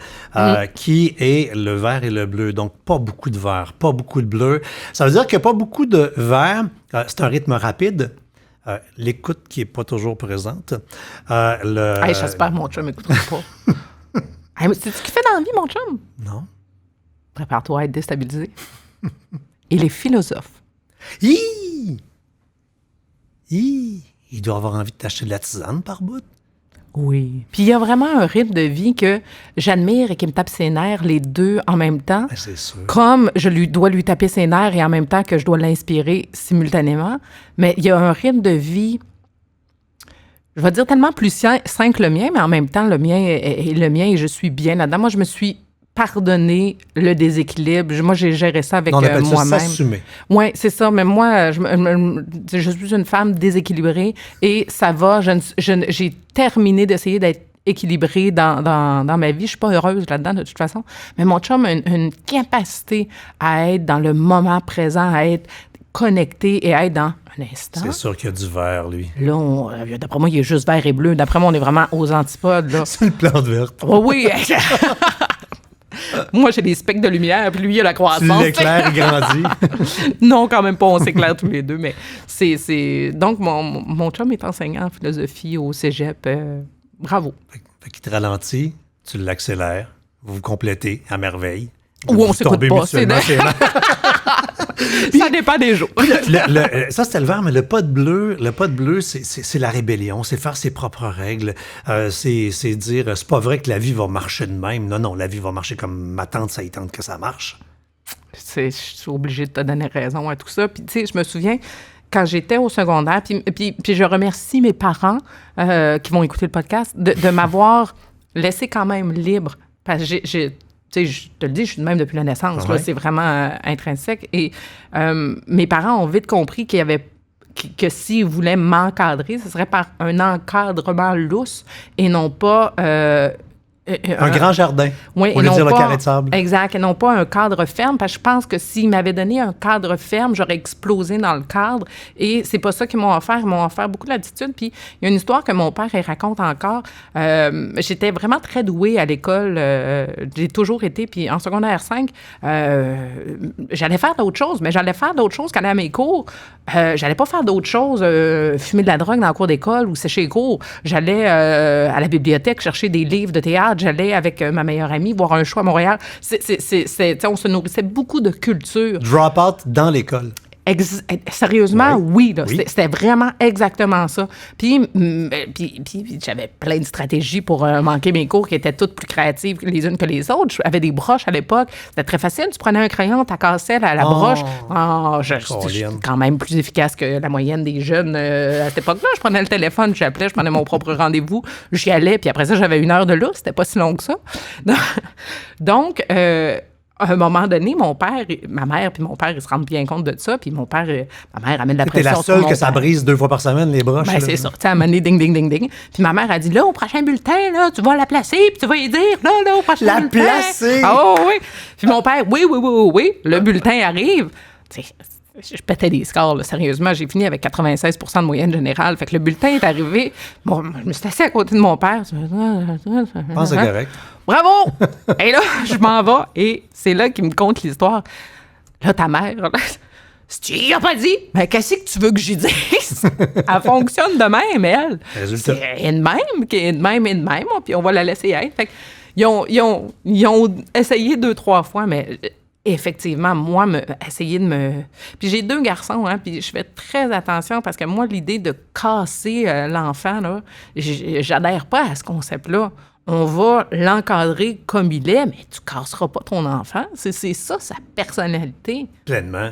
qui est le vert et le bleu. Donc, pas beaucoup de vert, pas beaucoup de bleu. Ça veut dire qu'il n'y a pas beaucoup de vert. C'est un rythme rapide. L'écoute qui n'est pas toujours présente. Hey, j'espère que mon chum m'écoutera pas. Hey, mais c'est ce qu'il fait dans la vie, mon chum? Non. Prépare-toi à être déstabilisé. Il est philosophe. Hi! Il doit avoir envie de t'acheter de la tisane par bout. Oui. Puis il y a vraiment un rythme de vie que j'admire et qui me tape ses nerfs les deux en même temps. Ben, c'est sûr. Comme je dois lui taper ses nerfs et en même temps que je dois l'inspirer simultanément. Mais il y a un rythme de vie, je vais dire tellement plus sain que le mien, mais en même temps, le mien est le mien et je suis bien là-dedans. Moi, je me suis pardonner le déséquilibre. Moi, j'ai géré ça avec On appelle ça moi-même. s'assumer. Oui, c'est ça. Mais moi, je suis une femme déséquilibrée et ça va. J'ai terminé d'essayer d'être équilibrée dans ma vie. Je suis pas heureuse là-dedans, de toute façon. Mais mon chum a une capacité à être dans le moment présent, à être connecté et à être dans un instant. C'est sûr qu'il y a du vert, lui. Là, d'après moi, il est juste vert et bleu. D'après moi, on est vraiment aux antipodes, là. C'est une plante verte. Oh, oui! Moi, j'ai des spectres de lumière, puis lui, il a la croissance. Tu l'éclaires, il grandit. Non, quand même pas, on s'éclaire tous les deux, mais c'est... Donc, mon chum est enseignant en philosophie au cégep. Bravo. Fait qu'il te ralentit, tu l'accélères, vous vous complétez à merveille. Ou on Vous s'écoute tombez pas, mutuellement, c'est ça dépend des jours. Ça, c'était le vert, mais le pas de bleu, c'est la rébellion, c'est faire ses propres règles, c'est dire, c'est pas vrai que la vie va marcher de même. Non, la vie va marcher comme ma tante, ça y tente que ça marche. Je suis obligée de te donner raison à tout ça. Puis, tu sais, je me souviens, quand j'étais au secondaire, puis je remercie mes parents qui vont écouter le podcast de m'avoir laissé quand même libre. Parce que tu sais, je te le dis, je suis de même depuis la naissance. Ouais. Là, c'est vraiment intrinsèque. Et mes parents ont vite compris que s'ils voulaient m'encadrer, ce serait par un encadrement lousse et non pas... Un grand jardin, oui, on et va non dire le pas, carré de sable. Exact, et non pas un cadre ferme, parce que je pense que s'ils m'avaient donné un cadre ferme, j'aurais explosé dans le cadre, et c'est pas ça qu'ils m'ont offert. Ils m'ont offert beaucoup d'attitude, puis il y a une histoire que mon père il raconte encore. J'étais vraiment très douée à l'école, j'ai toujours été, puis en secondaire 5, j'allais faire d'autres choses, mais j'allais faire d'autres choses qu'aller à mes cours. J'allais pas faire d'autres choses, fumer de la drogue dans le cours d'école ou sécher les cours. J'allais à la bibliothèque chercher des livres de théâtre. J'allais avec ma meilleure amie voir un show à Montréal. On se nourrissait beaucoup de culture. Drop out dans l'école. Sérieusement, oui. Oui. C'était vraiment exactement ça. Puis j'avais plein de stratégies pour manquer mes cours qui étaient toutes plus créatives les unes que les autres. J'avais des broches à l'époque. C'était très facile. Tu prenais un crayon, tu cassais la broche. Je suis quand même plus efficace que la moyenne des jeunes à cette époque-là. Je prenais le téléphone, j'appelais, je prenais mon propre rendez-vous, j'y allais, puis après ça, j'avais 1 heure de là. C'était pas si long que ça. Donc, à un moment donné, mon père, ma mère puis mon père, ils se rendent bien compte de ça. Puis ma mère amène de la C'était pression. la seule que ça brise 2 fois par semaine, les broches. Ben, c'est ça. Tu sais, à un moment donné, ding, ding, ding, ding. Puis ma mère a dit, là, au prochain bulletin, là, tu vas la placer, puis tu vas y dire, là, au prochain bulletin. La placer! Ah, oh, oui. Puis mon père, oui. Le bulletin arrive. Tu sais, je pétais des scores, là, sérieusement. J'ai fini avec 96 % de moyenne générale. Fait que le bulletin est arrivé. Bon, je me suis assise à côté de mon père. Je pense que c'est correct. Bravo! Et là, je m'en vais et c'est là qu'il me conte l'histoire. Là, ta mère, tu y as pas dit? Mais qu'est-ce que tu veux que j'y dise? Elle fonctionne de même, elle. Résultat. C'est de même, puis on va la laisser être. Fait que ils ont essayé 2-3 fois, mais effectivement, moi, essayer de me... Puis j'ai 2 garçons, hein, puis je fais très attention parce que moi, l'idée de casser l'enfant, là, j'adhère pas à ce concept-là. On va l'encadrer comme il est, mais tu casseras pas ton enfant. C'est ça, sa personnalité. Pleinement.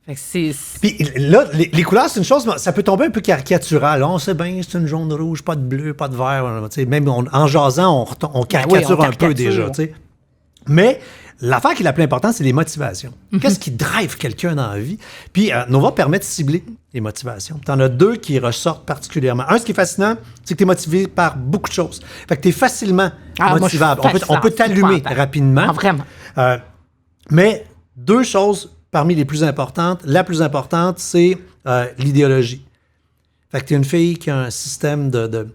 Fait que c'est... Puis là, les couleurs, c'est une chose, mais ça peut tomber un peu caricatural. On sait bien, c'est une jaune rouge, pas de bleu, pas de vert. Tu sais, même en jasant, on caricature un peu déjà. Tu sais. Mais l'affaire qui est la plus importante, c'est les motivations. Qu'est-ce qui drive quelqu'un dans la vie? Puis Nova permet de cibler les motivations. Tu en as 2 qui ressortent particulièrement. Un, ce qui est fascinant, c'est que tu es motivé par beaucoup de choses. Fait que tu es facilement motivable. On peut t'allumer rapidement. Ah, vraiment. Mais 2 choses parmi les plus importantes. La plus importante, c'est l'idéologie. Fait que tu es une fille qui a un système de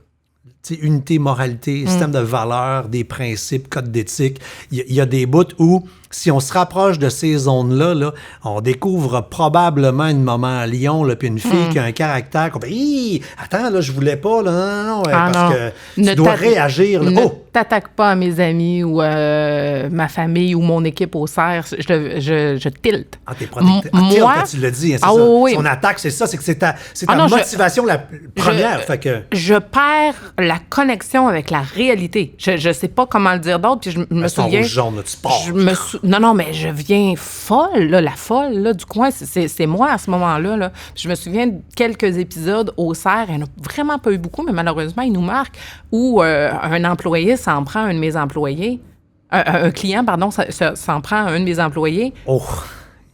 unité, moralité, système de valeurs, des principes, code d'éthique. Il y a des bouts où, si on se rapproche de ces zones-là, là, on découvre probablement une maman à Lyon, là, puis une fille qui a un caractère qu'on fait « Hi, attends, là, je voulais pas, là, non, parce que tu dois réagir. » Ne t'attaque pas à mes amis ou ma famille ou mon équipe au cerf. Je tilte. Ah, t'es protecteur. Moi, tu l'as dit, hein, c'est ça. Oui. Si on attaque, c'est ça, c'est que c'est ta motivation la première. Fait que... Je perds la connexion avec la réalité. Je sais pas comment le dire d'autre, puis je me souviens... rouge jaune, là, tu pars. Non, mais je viens folle, là, la folle là, du coin. C'est moi à ce moment-là. Là. Je me souviens de quelques épisodes au cerf. Il n'y en a vraiment pas eu beaucoup, mais malheureusement, ils nous marquent, où un employé s'en prend à un de mes employés. un client, pardon, s'en prend à un de mes employés. Oh,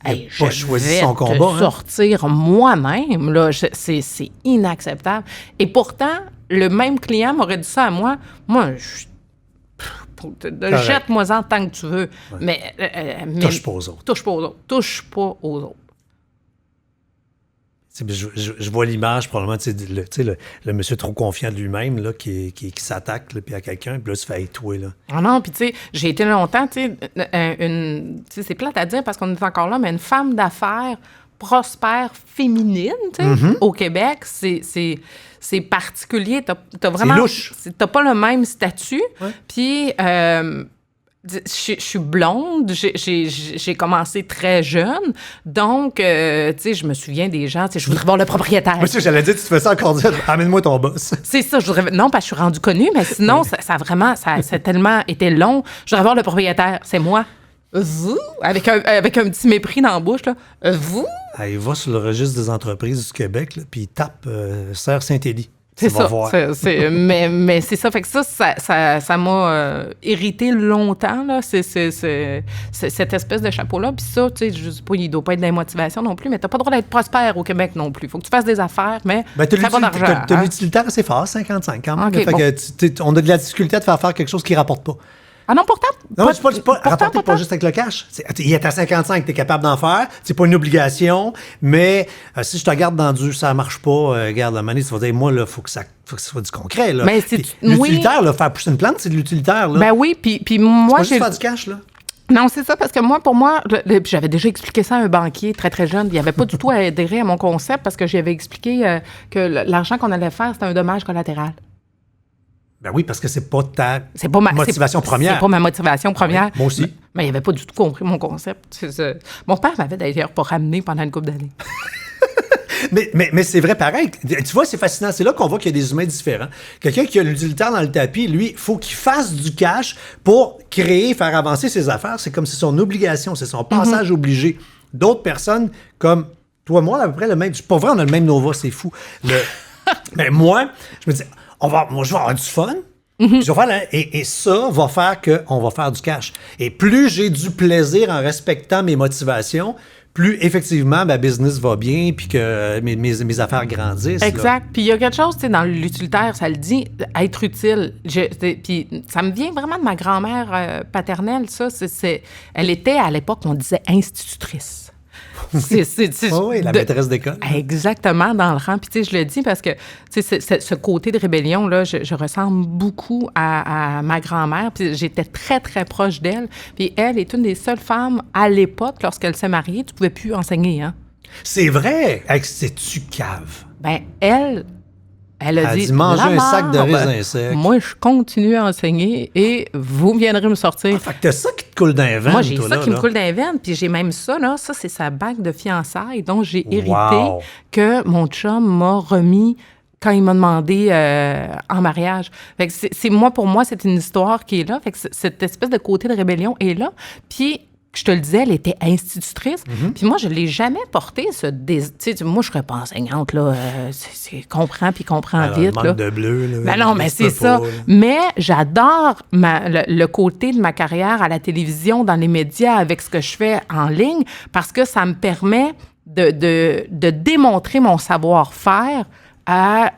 il Hey, n'a pas je choisi vais son te combat. Hein? sortir moi-même, là, c'est inacceptable. Et pourtant, le même client m'aurait dit ça à moi. Moi, jette-moi-en tant que tu veux. Mais Touche pas aux autres. Touche pas aux autres. Touche pas aux autres. Je vois l'image, probablement, le monsieur trop confiant de lui-même là, qui s'attaque là, puis à quelqu'un, puis là, se fait étouer. Là. Ah non, puis tu sais, j'ai été longtemps, tu sais, c'est plate à dire parce qu'on est encore là, mais une femme d'affaires prospère féminine, tu sais, au Québec, c'est particulier. T'as vraiment... C'est louche. T'as pas le même statut. Puis... je suis blonde, j'ai commencé très jeune, donc, tu sais, je me souviens des gens, tu sais, je voudrais voir le propriétaire. Monsieur, j'allais dire, tu te fais ça encore dire, amène-moi ton boss. C'est ça, non, parce que je suis rendue connue, mais sinon, ça a tellement été long. Je voudrais voir le propriétaire, c'est moi. Vous? Avec un petit mépris dans la bouche, là. Vous? Il va sur le registre des entreprises du Québec, là, puis il tape Serre Saint-Élie. C'est ça. Mais c'est ça. Fait que ça m'a irrité longtemps, là, cette espèce de chapeau-là. Puis ça, tu sais, je sais pas, il doit pas être d'imotivation non plus, mais t'as pas le droit d'être prospère au Québec non plus. Faut que tu fasses des affaires, mais t'as pas d'argent. T'as l'utilitaire assez fort, 55 quand même. Okay, fait que on a de la difficulté à te faire quelque chose qui rapporte pas. Ah non, pourtant. Non, c'est pas rapporter pas juste avec le cash. Il est à 55, tu es capable d'en faire. C'est pas une obligation, mais si je te regarde dans du ça marche pas, regarde, la manée, tu vas dire, moi, là, faut que ça soit du concret. Là. Mais l'utilitaire, là, faire pousser une plante, c'est de l'utilitaire. Là. Ben oui, puis moi, c'est pas juste faire du cash, là. Non, c'est ça, parce que pour moi, j'avais déjà expliqué ça à un banquier très, très jeune. Il n'avait pas du tout adhéré à mon concept parce que j'avais expliqué que l'argent qu'on allait faire, c'était un dommage collatéral. Ben oui, parce que c'est pas ta motivation première. C'est pas ma motivation première. Oui, moi aussi. Mais il n'avait pas du tout compris mon concept. Mon père m'avait d'ailleurs pas ramené pendant une couple d'années. mais c'est vrai pareil. Tu vois, c'est fascinant. C'est là qu'on voit qu'il y a des humains différents. Quelqu'un qui a l'utilitaire dans le tapis, lui, il faut qu'il fasse du cash pour créer, faire avancer ses affaires. C'est comme si c'est son obligation, c'est son passage obligé. D'autres personnes, comme toi, moi, à peu près le même. Pas vrai, on a le même Nova, c'est fou. Mais moi, je me dis... je vais avoir du fun. Je vais faire et ça va faire qu'on va faire du cash. Et plus j'ai du plaisir en respectant mes motivations, plus effectivement ma business va bien puis que mes affaires grandissent. Exact. Là. Puis il y a quelque chose, tu sais, dans l'utilitaire, ça le dit, être utile. Puis ça me vient vraiment de ma grand-mère paternelle, ça. Elle était, à l'époque, on disait institutrice. Oui, la maîtresse d'école. Exactement, dans le rang. Puis, tu sais, je le dis parce que, tu sais, ce côté de rébellion, là, je ressemble beaucoup à ma grand-mère. Puis, j'étais très, très proche d'elle. Puis, elle est une des seules femmes, à l'époque, lorsqu'elle s'est mariée, tu pouvais plus enseigner, hein? C'est vrai! C'est-tu cave? Ben, elle a dit manger un sac de raisins secs. Moi, je continue à enseigner et vous viendrez me sortir. Ah, fait que t'as ça qui te coule dans les veines. Moi, j'ai ça qui me coule dans les veines. Puis j'ai même ça, là. Ça, c'est sa bague de fiançailles dont j'ai hérité que mon chum m'a remis quand il m'a demandé en mariage. Fait que pour moi, c'est une histoire qui est là. Fait que cette espèce de côté de rébellion est là. Puis je te le disais, elle était institutrice. Puis moi, je ne l'ai jamais porté, tu sais, moi, je ne serais pas enseignante, là. Comprends vite, manque là. de bleu, là. Ben non, mais c'est ça. Pas, mais j'adore le côté de ma carrière à la télévision, dans les médias, avec ce que je fais en ligne, parce que ça me permet de démontrer mon savoir-faire à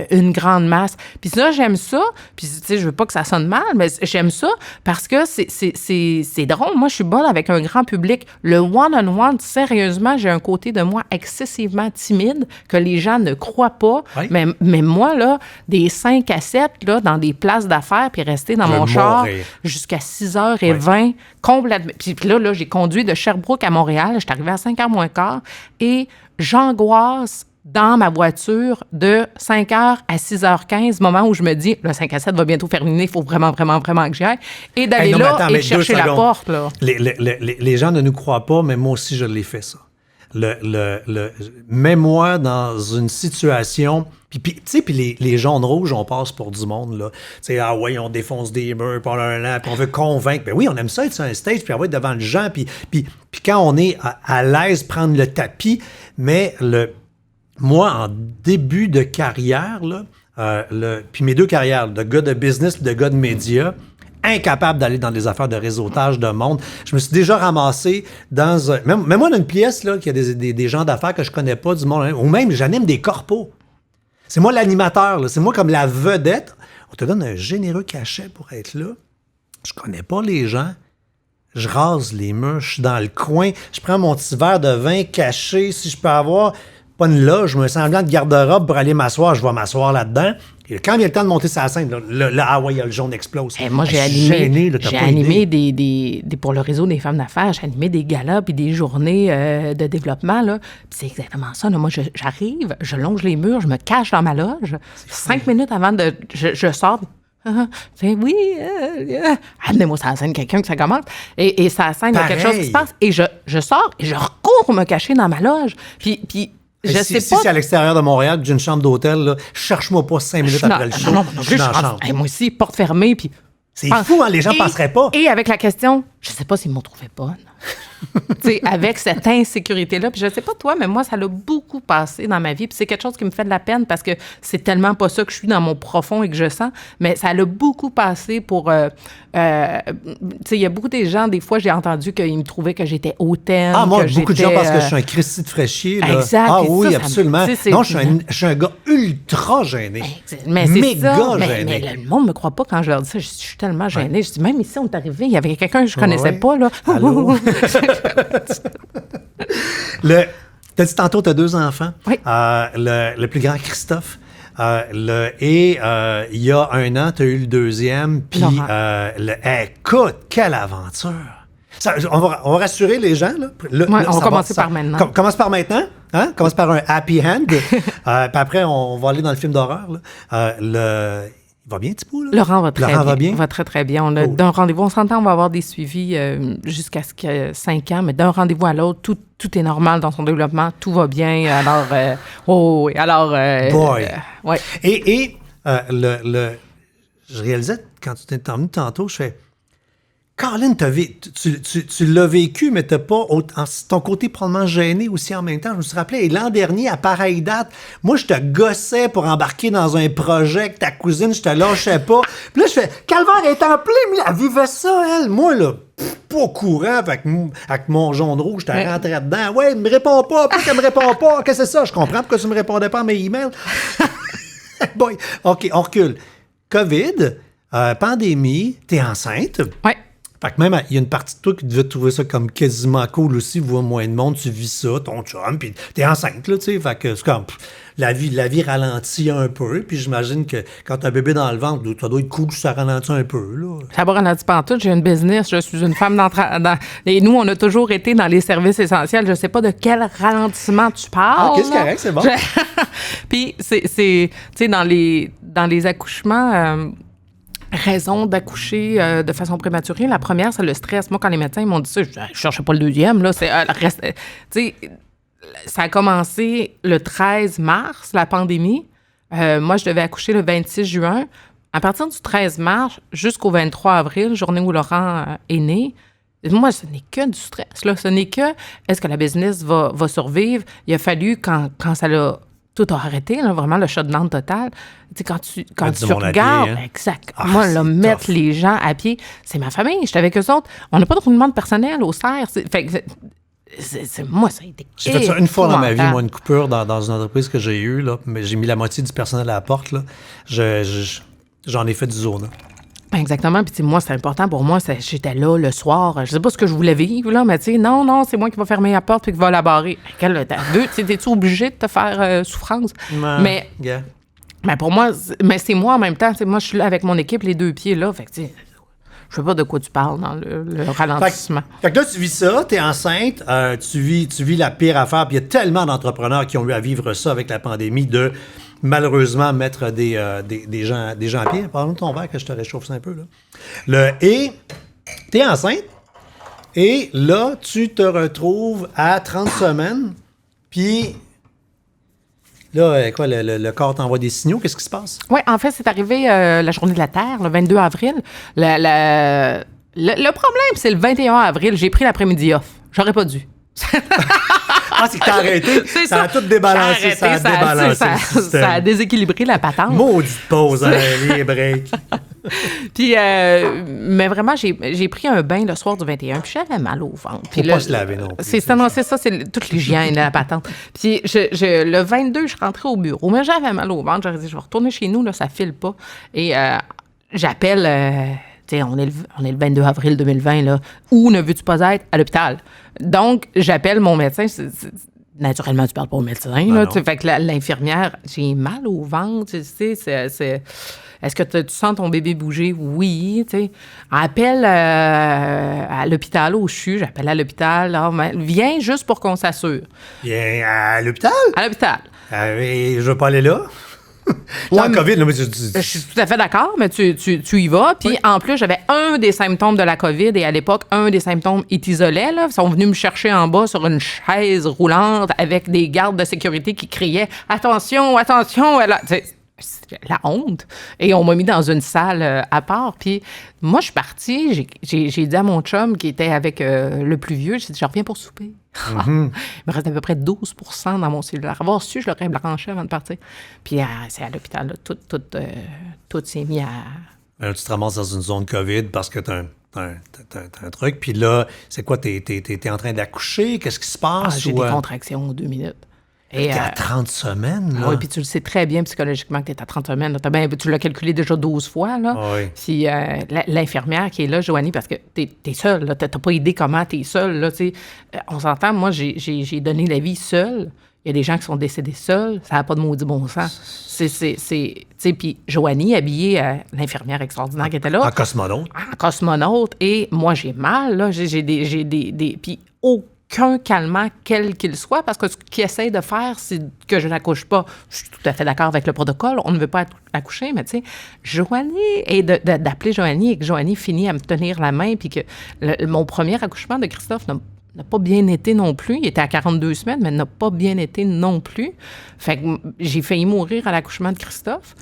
une grande masse. Puis ça, j'aime ça. Puis, tu sais, je veux pas que ça sonne mal, mais j'aime ça parce que c'est drôle. Moi, je suis bonne avec un grand public. Le one-on-one, sérieusement, j'ai un côté de moi excessivement timide que les gens ne croient pas. Oui. Mais moi, là, des 5 à 7, là, dans des places d'affaires, puis rester dans mon char jusqu'à 6h20, complètement. Puis là, j'ai conduit de Sherbrooke à Montréal. Je suis arrivée à 5h moins quart et j'angoisse dans ma voiture de 5h à 6h15, moment où je me dis, le 5 à 7 va bientôt terminer, il faut vraiment, vraiment, vraiment que j'y aille. Et d'aller et de chercher la porte. Là. Les gens ne nous croient pas, mais moi aussi, je l'ai fait, ça. Mets-moi dans une situation... Puis tu sais, puis les jaunes rouges, on passe pour du monde, là. Tu sais, ah ouais, on défonce des murs pendant un an, puis on veut convaincre. Ben oui, on aime ça être sur un stage, puis on va être devant le gens, puis quand on est à l'aise, prendre le tapis, mais moi, en début de carrière, là, puis mes deux carrières, de gars de business et de gars de médias, incapable d'aller dans des affaires de réseautage de monde. Je me suis déjà ramassé dans un... Même moi, dans une pièce, là, qu'il y a des gens d'affaires que je connais pas du monde, ou même j'anime des corpos. C'est moi l'animateur, là. C'est moi comme la vedette. On te donne un généreux cachet pour être là. Je connais pas les gens. Je rase les murs, je suis dans le coin. Je prends mon petit verre de vin caché. Si je peux avoir pas une loge, un semblant de garde-robe pour aller m'asseoir, je vais m'asseoir là-dedans. Et quand vient le temps de monter sa scène, ah ouais, le jaune explose. Moi, j'ai animé pour le réseau des femmes d'affaires, j'ai animé des galas puis des journées de développement. Là. Puis c'est exactement ça. Là. Moi, j'arrive, je longe les murs, je me cache dans ma loge. 5 minutes avant de... Je sors... oui, amenez-moi sur la scène quelqu'un que ça commence. Et sur la scène, il y a quelque chose qui se passe. Et je sors et je recours me cacher dans ma loge. Puis je sais pas. Si c'est à l'extérieur de Montréal, j'ai une chambre d'hôtel, là, cherche-moi pas 5 minutes après le show. Non, je suis dans la chambre. Moi aussi, porte fermée. Puis c'est fou, hein, les gens penseraient pas. Et avec la question, je sais pas s'ils m'ont trouvé bonne. Avec cette insécurité-là. Puis je sais pas toi, mais moi, ça l'a beaucoup passé dans ma vie. Puis c'est quelque chose qui me fait de la peine parce que c'est tellement pas ça que je suis dans mon profond et que je sens. Mais ça l'a beaucoup passé pour... il y a beaucoup de gens, des fois, j'ai entendu qu'ils me trouvaient que j'étais hautaine. Ah, moi, beaucoup de gens pensent que je suis un Christy de fraîchier. Là. Exact. Ah oui, ça, absolument. Non, je suis un gars ultra gêné. Mais c'est méga ça. gêné. Mais le monde me croit pas quand je leur dis ça. Je suis tellement gênée. Je dis, même ici, on est arrivé, il y avait quelqu'un que je connaissais pas. Là. Allô? T'as dit tantôt, t'as 2 enfants. Oui. Le plus grand, Christophe. Il y a 1 an, t'as eu le deuxième. Puis, écoute, quelle aventure! Ça, on va rassurer les gens. Là. On va commencer par maintenant. Commence par maintenant. Hein? Commence par un happy hand. Puis après, on va aller dans le film d'horreur. Là. Il va bien, Thibault? Là? Laurent va très bien. Va bien? Va très, très bien. On a d'un rendez-vous, on s'entend, on va avoir des suivis jusqu'à ce qu'il y ait 5 ans, mais d'un rendez-vous à l'autre, tout est normal dans son développement, tout va bien. Alors, Boy! Ouais. Et je réalisais, quand tu t'es emmené tantôt, je fais... Colin, tu l'as vécu, mais t'as pas ton côté probablement gêné aussi en même temps. Je me suis rappelé, et l'an dernier, à pareille date, moi, je te gossais pour embarquer dans un projet avec ta cousine, je te lâchais pas. Puis là, je fais, Calvaire est en plein, elle vivait ça, elle. Moi, là, pas au courant, avec mon jaune-rouge, j'étais rentré dedans. Ouais, elle me répond pas, pourquoi qu'elle me répond pas? Qu'est-ce que c'est ça? Je comprends pourquoi tu me répondais pas à mes emails. Boy, OK, on recule. COVID, pandémie, t'es enceinte. Ouais. Fait que même, il y a une partie de toi qui devait trouver ça comme quasiment cool aussi, voir moins de monde, tu vis ça, ton chum, puis t'es enceinte, là, tu sais. Fait que c'est comme, la vie ralentit un peu, puis j'imagine que quand t'as un bébé dans le ventre, ça doit être cool que ça ralentit un peu, là. Ça va ralentir pantoute, j'ai une business, je suis une femme et nous, on a toujours été dans les services essentiels. Je sais pas de quel ralentissement tu parles. Ah, qu'est-ce correct, c'est bon. Puis, tu sais, dans les accouchements... raison d'accoucher de façon prématurée. La première, c'est le stress. Moi, quand les médecins m'ont dit ça, je cherchais pas le deuxième. Là, ça a commencé le 13 mars, la pandémie. Moi, je devais accoucher le 26 juin. À partir du 13 mars jusqu'au 23 avril, journée où Laurent est né, moi, ce n'est que du stress. Là. Ce n'est que est-ce que la business va survivre? Il a fallu, quand ça l'a... Tout a arrêté, là, vraiment le shutdown total. Tu sais, quand tu regardes, hein? exact. Moi, là, mettre les gens à pied, c'est ma famille, j'étais avec eux autres. On n'a pas de roulement de personnel au CERF. Moi, ça a été J'ai fait ça une fois dans ma vie, moi, une coupure dans une entreprise que j'ai eue, là, mais j'ai mis la moitié du personnel à la porte. Là. J'en ai fait du zone. Exactement. Puis, moi, c'est important pour moi. J'étais là le soir. Je sais pas ce que je voulais vivre, là, mais tu sais, non, c'est moi qui va fermer la porte puis qui va la barrer. T'es-tu obligé de te faire souffrance? Mais pour moi, c'est moi en même temps. Moi, je suis là avec mon équipe, les 2 pieds là. Fait que, tu sais, je sais pas de quoi tu parles dans le ralentissement. Fait que là, tu vis ça, t'es enceinte, tu vis la pire affaire. Puis il y a tellement d'entrepreneurs qui ont eu à vivre ça avec la pandémie de... malheureusement, mettre des gens à pied. Parle-nous de ton verre que je te réchauffe ça un peu. Là. Et t'es enceinte, et là, tu te retrouves à 30 semaines, puis là, le corps t'envoie des signaux. Qu'est-ce qui se passe? Oui, en fait, c'est arrivé la journée de la Terre, le 22 avril. Le problème, c'est le 21 avril, j'ai pris l'après-midi off. J'aurais pas dû. C'est que t'as arrêté. Ça a tout débalancé. Ça a déséquilibré la patente. Maudite pause, les breaks. Puis, mais vraiment, j'ai pris un bain le soir du 21, puis j'avais mal au ventre. Puis Faut pas se laver non plus. C'est ça, c'est toute l'hygiène, la patente. Puis le 22, je suis rentrée au bureau, mais j'avais mal au ventre. J'aurais dit, je vais retourner chez nous, là, ça file pas. Et j'appelle... Tu sais, on est le 22 avril 2020, là. Où ne veux-tu pas être? À l'hôpital. Donc, j'appelle mon médecin. Naturellement, tu parles pas au médecin, là. Fait que l'infirmière, j'ai mal au ventre, tu sais, est-ce que tu sens ton bébé bouger? Oui, tu sais. Appelle à l'hôpital au CHU, j'appelle à l'hôpital. Viens juste pour qu'on s'assure. Viens à l'hôpital? À l'hôpital. Je veux pas aller là. En COVID, là, mais je suis tout à fait d'accord, mais tu y vas. Puis en plus, j'avais un des symptômes de la COVID et à l'époque, un des symptômes, ils t'isolaient. Là. Ils sont venus me chercher en bas sur une chaise roulante avec des gardes de sécurité qui criaient « Attention, attention! » La honte. Et on m'a mis dans une salle à part. Puis moi, je suis partie. J'ai dit à mon chum qui était avec le plus vieux, j'ai dit, je reviens pour souper. Il me reste à peu près 12 % dans mon cellulaire. Avoir su, je l'aurais branché avant de partir. Puis c'est à l'hôpital. Là, tout s'est mis à... Tu te ramasses dans une zone COVID parce que t'as un truc. Puis là, c'est quoi? T'es en train d'accoucher? Qu'est-ce qui se passe? J'ai des contractions en 2 minutes. T'es à 30 semaines, là. Oui, puis tu le sais très bien psychologiquement que tu es à 30 semaines. Tu l'as calculé déjà 12 fois, là. Oui. Puis l'infirmière qui est là, Joanie, parce que tu es seule, là. Tu n'as pas idée comment tu es seule, là, tu sais. On s'entend, moi, j'ai donné la vie seule. Il y a des gens qui sont décédés seuls. Ça n'a pas de maudit bon sens. Tu sais, puis Joanie, habillée, l'infirmière extraordinaire qui était là. En cosmonaute. En cosmonaute. Et moi, j'ai mal, là. J'ai des puis aucun calmant, quel qu'il soit, parce que ce qu'il essaie de faire, c'est que je n'accouche pas. Je suis tout à fait d'accord avec le protocole. On ne veut pas accoucher, mais tu sais, Joanie, et d'appeler Joanie, et que Joanie finit à me tenir la main, puis que mon premier accouchement de Christophe n'a pas bien été non plus. Il était à 42 semaines, mais n'a pas bien été non plus. Fait que j'ai failli mourir à l'accouchement de Christophe.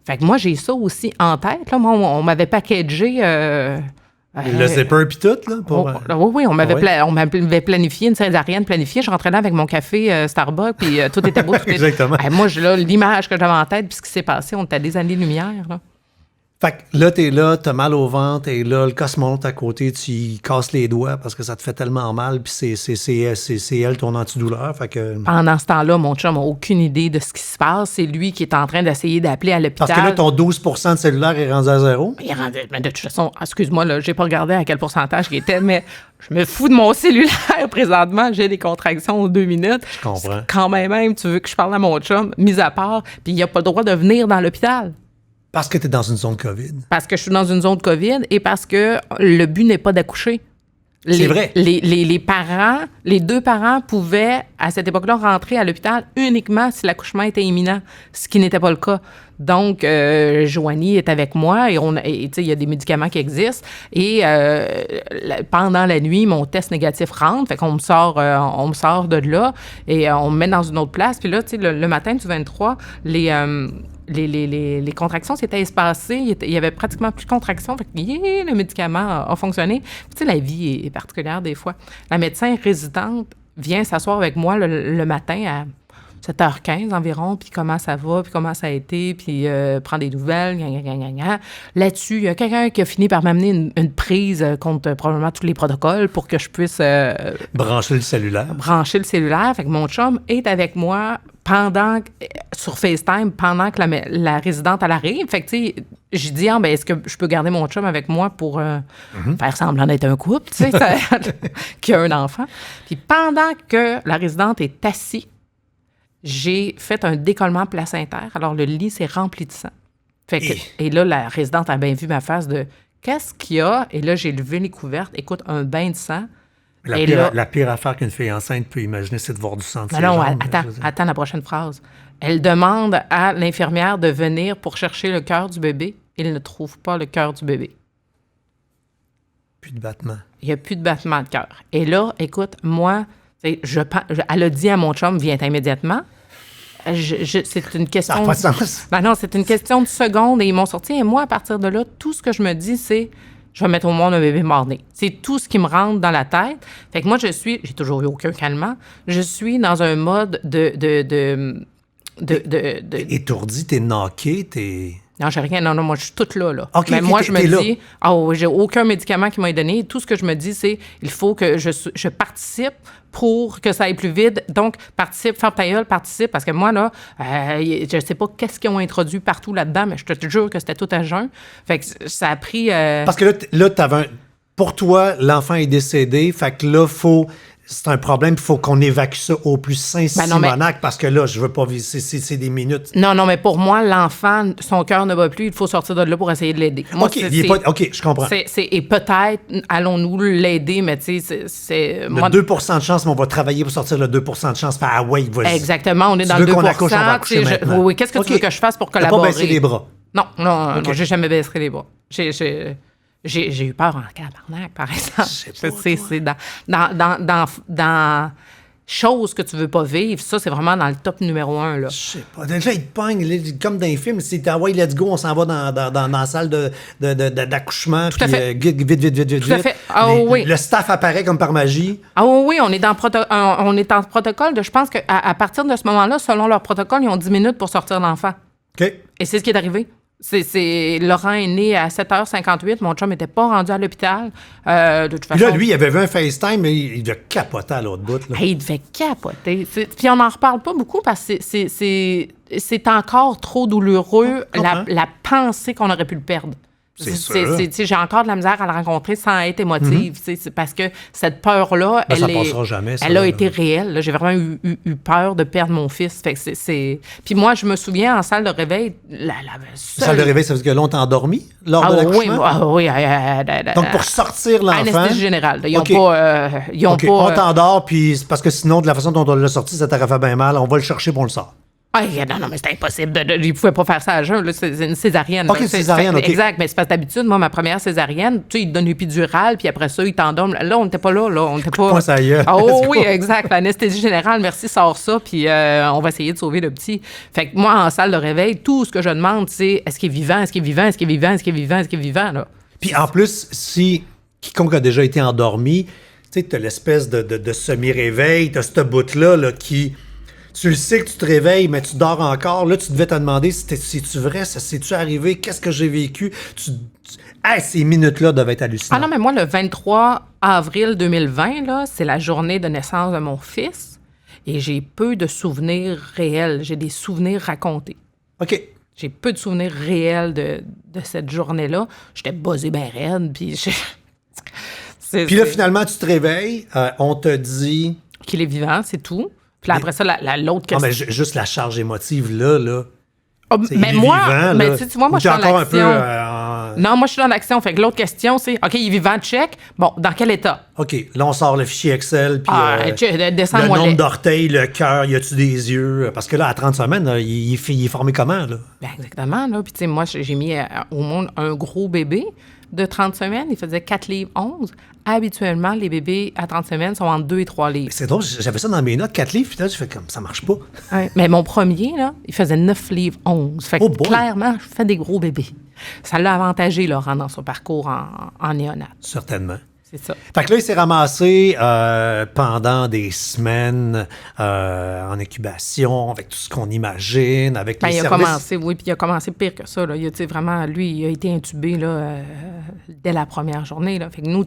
Fait que moi, j'ai ça aussi en tête. Là. Moi, on m'avait packagé... le zipper puis tout, là? Oui, on m'avait planifié une césarienne planifiée. Je rentrais là avec mon café Starbucks, puis tout était beau. Exactement. Moi, l'image que j'avais en tête, puis ce qui s'est passé, on était à des années-lumière, là. Fait que là, t'es là, t'as mal au ventre, et là, le cosmonaute à côté, tu y casses les doigts parce que ça te fait tellement mal, puis c'est elle ton antidouleur, fait que... Pendant ce temps-là, mon chum n'a aucune idée de ce qui se passe. C'est lui qui est en train d'essayer d'appeler à l'hôpital. Parce que là, ton 12 % de cellulaire est rendu à zéro? Mais de toute façon, excuse-moi, là, j'ai pas regardé à quel pourcentage il était, mais je me fous de mon cellulaire présentement. J'ai des contractions aux 2 minutes. Je comprends. Quand même, tu veux que je parle à mon chum, mis à part, puis il n'a pas le droit de venir dans l'hôpital. Parce que tu es dans une zone COVID. Parce que je suis dans une zone COVID et parce que le but n'est pas d'accoucher. C'est vrai. Les parents, les 2 parents pouvaient, à cette époque-là, rentrer à l'hôpital uniquement si l'accouchement était imminent, ce qui n'était pas le cas. Donc, Joanie est avec moi et il y a des médicaments qui existent. Et pendant la nuit, mon test négatif rentre. Fait qu'on me sort de là et on me met dans une autre place. Puis là, le matin du 23, les contractions s'étaient espacées. Il y avait pratiquement plus de contractions. Fait que le médicament a fonctionné. Tu sais, la vie est particulière des fois. La médecin résidente vient s'asseoir avec moi le matin à 7h15 environ, puis comment ça va, puis comment ça a été, puis prend des nouvelles, Là-dessus, il y a quelqu'un qui a fini par m'amener une prise contre probablement tous les protocoles pour que je puisse... brancher le cellulaire. Fait que mon chum est avec moi sur FaceTime, pendant que la résidente, elle arrive. Fait que, tu sais, j'ai dit, est-ce que je peux garder mon chum avec moi pour faire semblant d'être un couple, tu sais, qui a un enfant. Puis pendant que la résidente est assise, j'ai fait un décollement placentaire. Alors, le lit s'est rempli de sang. Et là, la résidente a bien vu ma face de « Qu'est-ce qu'il y a? » Et là, j'ai levé les couvertes. Écoute, un bain de sang. La pire affaire qu'une fille enceinte peut imaginer, c'est de voir du sang de ses jambes. Attends la prochaine phrase. Elle demande à l'infirmière de venir pour chercher le cœur du bébé. Il ne trouve pas le cœur du bébé. Plus de battement. Il n'y a plus de battement de cœur. Et là, écoute, moi... elle a dit à mon chum, viens immédiatement. C'est une question... Ça n'a pas de sens. Non, c'est une question de secondes et ils m'ont sorti. Et moi, à partir de là, tout ce que je me dis, c'est je vais mettre au monde un bébé mort-né. C'est tout ce qui me rentre dans la tête. Fait que moi, j'ai toujours eu aucun calmant. Je suis dans un mode de T'es étourdi, t'es knocké, t'es... Non, j'ai rien. Non, moi, je suis toute là. OK, Mais OK, moi, je me t'es là. dis, j'ai aucun médicament qui m'a donné. Tout ce que je me dis, c'est, il faut que je participe pour que ça aille plus vite. Donc, participe, ferme ta gueule, participe. Parce que moi, là, je sais pas qu'est-ce qu'ils ont introduit partout là-dedans, mais je te jure que c'était tout à jeun. Fait que ça a pris... Parce que là t'avais pour toi, l'enfant est décédé, fait que là, c'est un problème, il faut qu'on évacue ça au plus Saint-Simonac, parce que là, je veux pas vivre, c'est des minutes. Non, mais pour moi, l'enfant, son cœur ne va plus, il faut sortir de là pour essayer de l'aider. Moi, OK, je comprends. Et peut-être, allons-nous l'aider, mais tu sais, c'est... Le 2 de chance, mais on va travailler pour sortir le 2 de chance. Ah ouais, vas-y. Exactement, on est dans tu le veux 2 qu'on accouche, on va accoucher maintenant. Oui, qu'est-ce que tu veux que je fasse pour T'as collaborer? pas baissé les bras? Non, j'ai jamais baissé les bras. J'ai eu peur en tabarnak, par exemple. C'est dans choses que tu veux pas vivre, ça, c'est vraiment dans le top numéro 1, là. Je sais pas. Déjà, il te pogne, comme dans les films, c'est « ouais, let's go, on s'en va dans la salle d'accouchement. » Tout à fait. Vite. Tout à fait. Oui. Le staff apparaît comme par magie. Oui, on est en protocole je pense qu'à partir de ce moment-là, selon leur protocole, ils ont 10 minutes pour sortir l'enfant. OK. Et c'est ce qui est arrivé. Laurent est né à 7h58. Mon chum n'était pas rendu à l'hôpital. De toute façon. Puis là, lui, il avait vu un FaceTime, mais il devait capoter à l'autre bout. Là. Il devait capoter. Puis on n'en reparle pas beaucoup parce que c'est encore trop douloureux, la pensée qu'on aurait pu le perdre. C'est sûr. J'ai encore de la misère à le rencontrer sans être émotive. C'est parce que cette peur-là, ça passera jamais, ça, elle a été réelle. Là. J'ai vraiment eu peur de perdre mon fils. Fait que Puis moi, je me souviens, en salle de réveil, la salle de réveil, ça veut dire que là, on t'a endormi lors de l'accouchement? Oui. Donc, pour sortir l'enfant... Anesthésie générale. Ils n'ont OK. pas... On t'endort, puis parce que sinon, de la façon dont on l'a sorti, ça t'aurait fait bien mal. On va le chercher, puis on le sort. Non, mais c'est impossible. Ils ne pouvaient pas faire ça à jeun. Là. C'est une césarienne. OK, c'est césarienne, OK. Exact, mais c'est parce que d'habitude, moi, ma première césarienne, tu sais, ils te donnent une épidurale, puis après ça, ils t'endorment. Là, on n'était pas là. On n'était pas... Point, ça y est. Oui, exact. L'anesthésie générale, merci, sort ça, puis on va essayer de sauver le petit. Fait que moi, en salle de réveil, tout ce que je demande, c'est est-ce qu'il est vivant, est-ce qu'il est vivant, est-ce qu'il est vivant, est-ce qu'il est vivant, est-ce qu'il est vivant, là. Puis en plus, si quiconque a déjà été endormi, tu sais, t'as l'espèce de semi-réveil, t'as ce bout-là là, qui... Tu le sais que tu te réveilles, mais tu dors encore. Là, tu devais te demander si c'est-tu vrai, ça c'est-tu arrivé, qu'est-ce que j'ai vécu. Ces minutes-là devaient être hallucinantes. Non, mais moi, le 23 avril 2020, là, c'est la journée de naissance de mon fils. Et j'ai peu de souvenirs réels. J'ai des souvenirs racontés. OK. J'ai peu de souvenirs réels de cette journée-là. J'étais buzzée bien raide, puis... Puis là, finalement, tu te réveilles, on te dit... Qu'il est vivant, c'est tout. Puis là, après ça, l'autre question... Non, mais juste la charge émotive, là... mais moi, vivant, mais tu vois, moi, je suis dans l'action. Non, moi, je suis dans l'action. Fait que l'autre question, c'est, OK, il est vivant, check. Bon, dans quel état? OK, là, on sort le fichier Excel, puis le nombre d'orteils, le cœur, y a-tu des yeux? Parce que là, à 30 semaines, là, il est formé comment, là? Ben, exactement, là. Puis, tu sais, moi, j'ai mis au monde un gros bébé de 30 semaines. Il faisait 4 livres 11. Habituellement, les bébés à 30 semaines sont entre 2 et 3 livres. C'est drôle, j'avais ça dans mes notes, 4 livres, puis là, je fais comme, ça marche pas. Ouais, mais mon premier, là, il faisait 9 livres 11. Fait que clairement, je fais des gros bébés. Ça l'a avantagé, Laurent, dans son parcours en néonat. Certainement. C'est ça. Fait que là, il s'est ramassé pendant des semaines en incubation, avec tout ce qu'on imagine, avec les services. Puis il a commencé pire que ça. Là. Vraiment, lui, il a été intubé là, dès la première journée. Là. Fait que nous,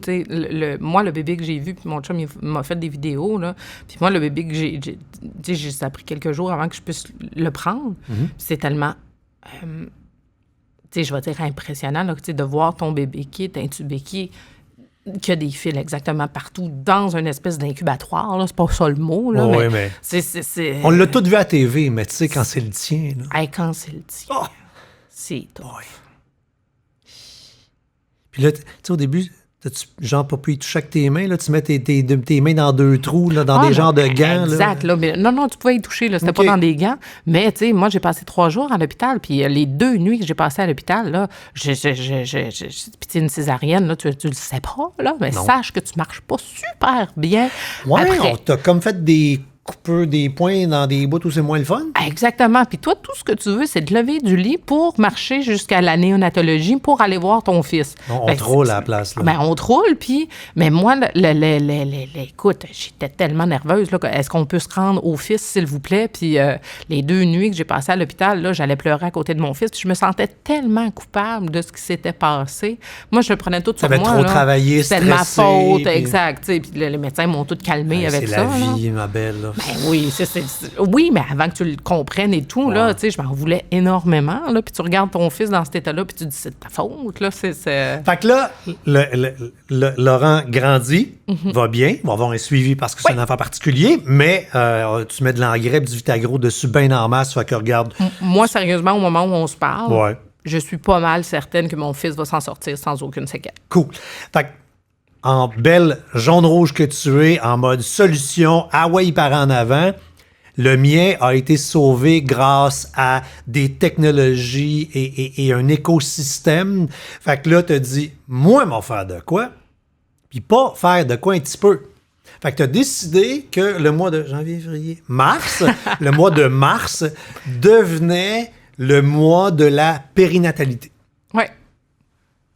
moi, le bébé que j'ai vu, puis mon chum, il m'a fait des vidéos. Là. Puis moi, le bébé que ça a pris quelques jours avant que je puisse le prendre. Mm-hmm. C'est tellement... je vais dire impressionnant là, de voir ton bébé qui est intubé, qui a des fils exactement partout dans une espèce d'incubatoire. Là. C'est pas ça le mot. Là, oui, mais on l'a tout vu à la TV, mais tu sais, quand c'est le tien... Là. Quand c'est le tien, c'est tough. Oui. Puis là, tu sais, au début... T'as-tu, genre, pas pu y toucher avec tes mains, là? Tu mets tes mains dans 2 trous, là, dans des genres de gants, exact, là. Mais non, tu pouvais y toucher, là. C'était pas dans des gants. Mais, tu sais, moi, j'ai passé 3 jours à l'hôpital, puis les 2 nuits que j'ai passées à l'hôpital, là, puis tu une césarienne, là, tu le sais pas, là, mais sache que tu marches pas super bien. Ouais, après. on t'a comme fait des coupeux des points dans des bouts où c'est moins le fun? Exactement. Puis toi, tout ce que tu veux, c'est de lever du lit pour marcher jusqu'à la néonatologie pour aller voir ton fils. On te roule à la place. Là. Ben, on te roule, puis... Mais moi, écoute, j'étais tellement nerveuse. Là, est-ce qu'on peut se rendre au fils, s'il vous plaît? Puis les 2 nuits que j'ai passées à l'hôpital, là, j'allais pleurer à côté de mon fils. Puis je me sentais tellement coupable de ce qui s'était passé. Moi, je prenais tout sur moi. T'avais trop travaillé, stressé. C'était de ma faute, puis... exact. Puis les médecins m'ont tout calmé avec ça. C'est la vie, ma belle. Là. Ben oui, oui, mais avant que tu le comprennes et tout, là, tu sais, je m'en voulais énormément, là, puis tu regardes ton fils dans cet état-là, puis tu te dis, c'est de ta faute, là, c'est... Fait que là, Laurent grandit, va bien, il va avoir un suivi parce que c'est un enfant particulier, mais tu mets de l'engrais et du Vitagro dessus bien en masse, fait que regarde... Moi, sérieusement, au moment où on se parle, ouais. Je suis pas mal certaine que mon fils va s'en sortir sans aucune séquelle. Cool. Fait que, en belle jaune-rouge que tu es, en mode solution, ah ouais, il part en avant... Le mien a été sauvé grâce à des technologies et un écosystème. Fait que là, tu as dit, moi, m'en faire de quoi? Puis pas faire de quoi un petit peu. Fait que tu as décidé que le mois de janvier, février, mars, le mois de mars devenait le mois de la périnatalité. Oui.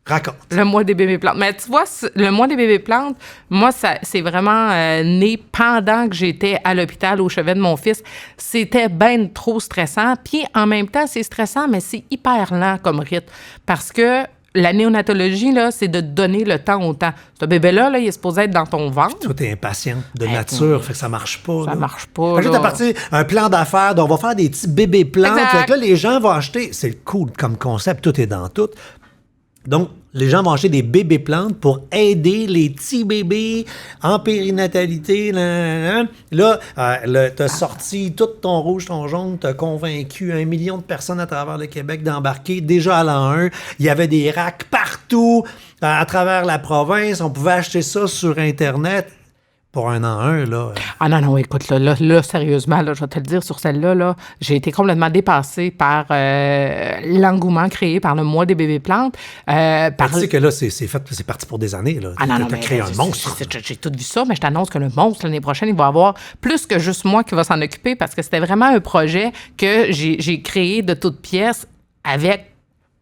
Raconte. Le mois des bébés plantes. Mais tu vois, le mois des bébés plantes, moi, c'est vraiment né pendant que j'étais à l'hôpital au chevet de mon fils. C'était ben trop stressant. Puis en même temps, c'est stressant, mais c'est hyper lent comme rythme. Parce que la néonatologie, là, c'est de donner le temps au temps. Ce bébé-là, là, il est supposé être dans ton ventre. Toi, t'es impatiente de nature, fait que ça marche pas. Ça là. marche pas. Fait que là, t'as parti un plan d'affaires, donc on va faire des petits bébés plantes. Fait que là, les gens vont acheter. C'est cool comme concept, tout est dans tout. Donc, les gens vont acheter des bébés plantes pour aider les petits bébés en périnatalité. Là, t'as sorti tout ton rouge, ton jaune, t'as convaincu 1 million de personnes à travers le Québec d'embarquer. Déjà à l'an 1, il y avait des racks partout à travers la province. On pouvait acheter ça sur Internet. Pour un an 1, là. Ah non, écoute, là, sérieusement, là, je vais te le dire, sur celle-là, là, j'ai été complètement dépassée par l'engouement créé par le mois des bébés plantes. Tu sais que là, c'est parti pour des années, là. T'as créé un monstre. J'ai tout vu ça, mais je t'annonce que le monstre, l'année prochaine, il va avoir plus que juste moi qui va s'en occuper parce que c'était vraiment un projet que j'ai créé de toutes pièces avec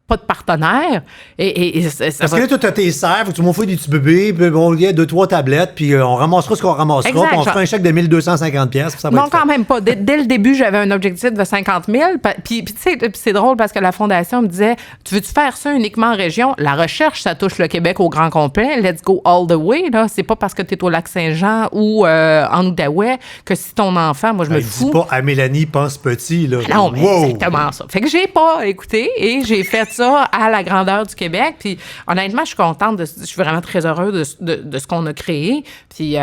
pas de partenaire. Parce que là, tu as tes serres, tu m'en fais des petits bébés, puis bon, il y a 2-3 tablettes, puis on ramassera ce qu'on ramassera, puis on fera un chèque de 1250$, puis ça va non, quand même pas. Dès le début, j'avais un objectif de 50 000. Puis tu sais, c'est drôle parce que la Fondation me disait, tu veux-tu faire ça uniquement en région? La recherche, ça touche le Québec au grand complet. Let's go all the way. Là. C'est pas parce que tu es au Lac-Saint-Jean ou en Outaouais que si ton enfant, moi, je me fous. Dis pas à Mélanie, pense petit, là. Non, mais exactement ça. Fait que j'ai pas écouté et j'ai fait ça à la grandeur du Québec. Puis honnêtement, je suis contente. Je suis vraiment très heureuse de ce qu'on a créé. Puis,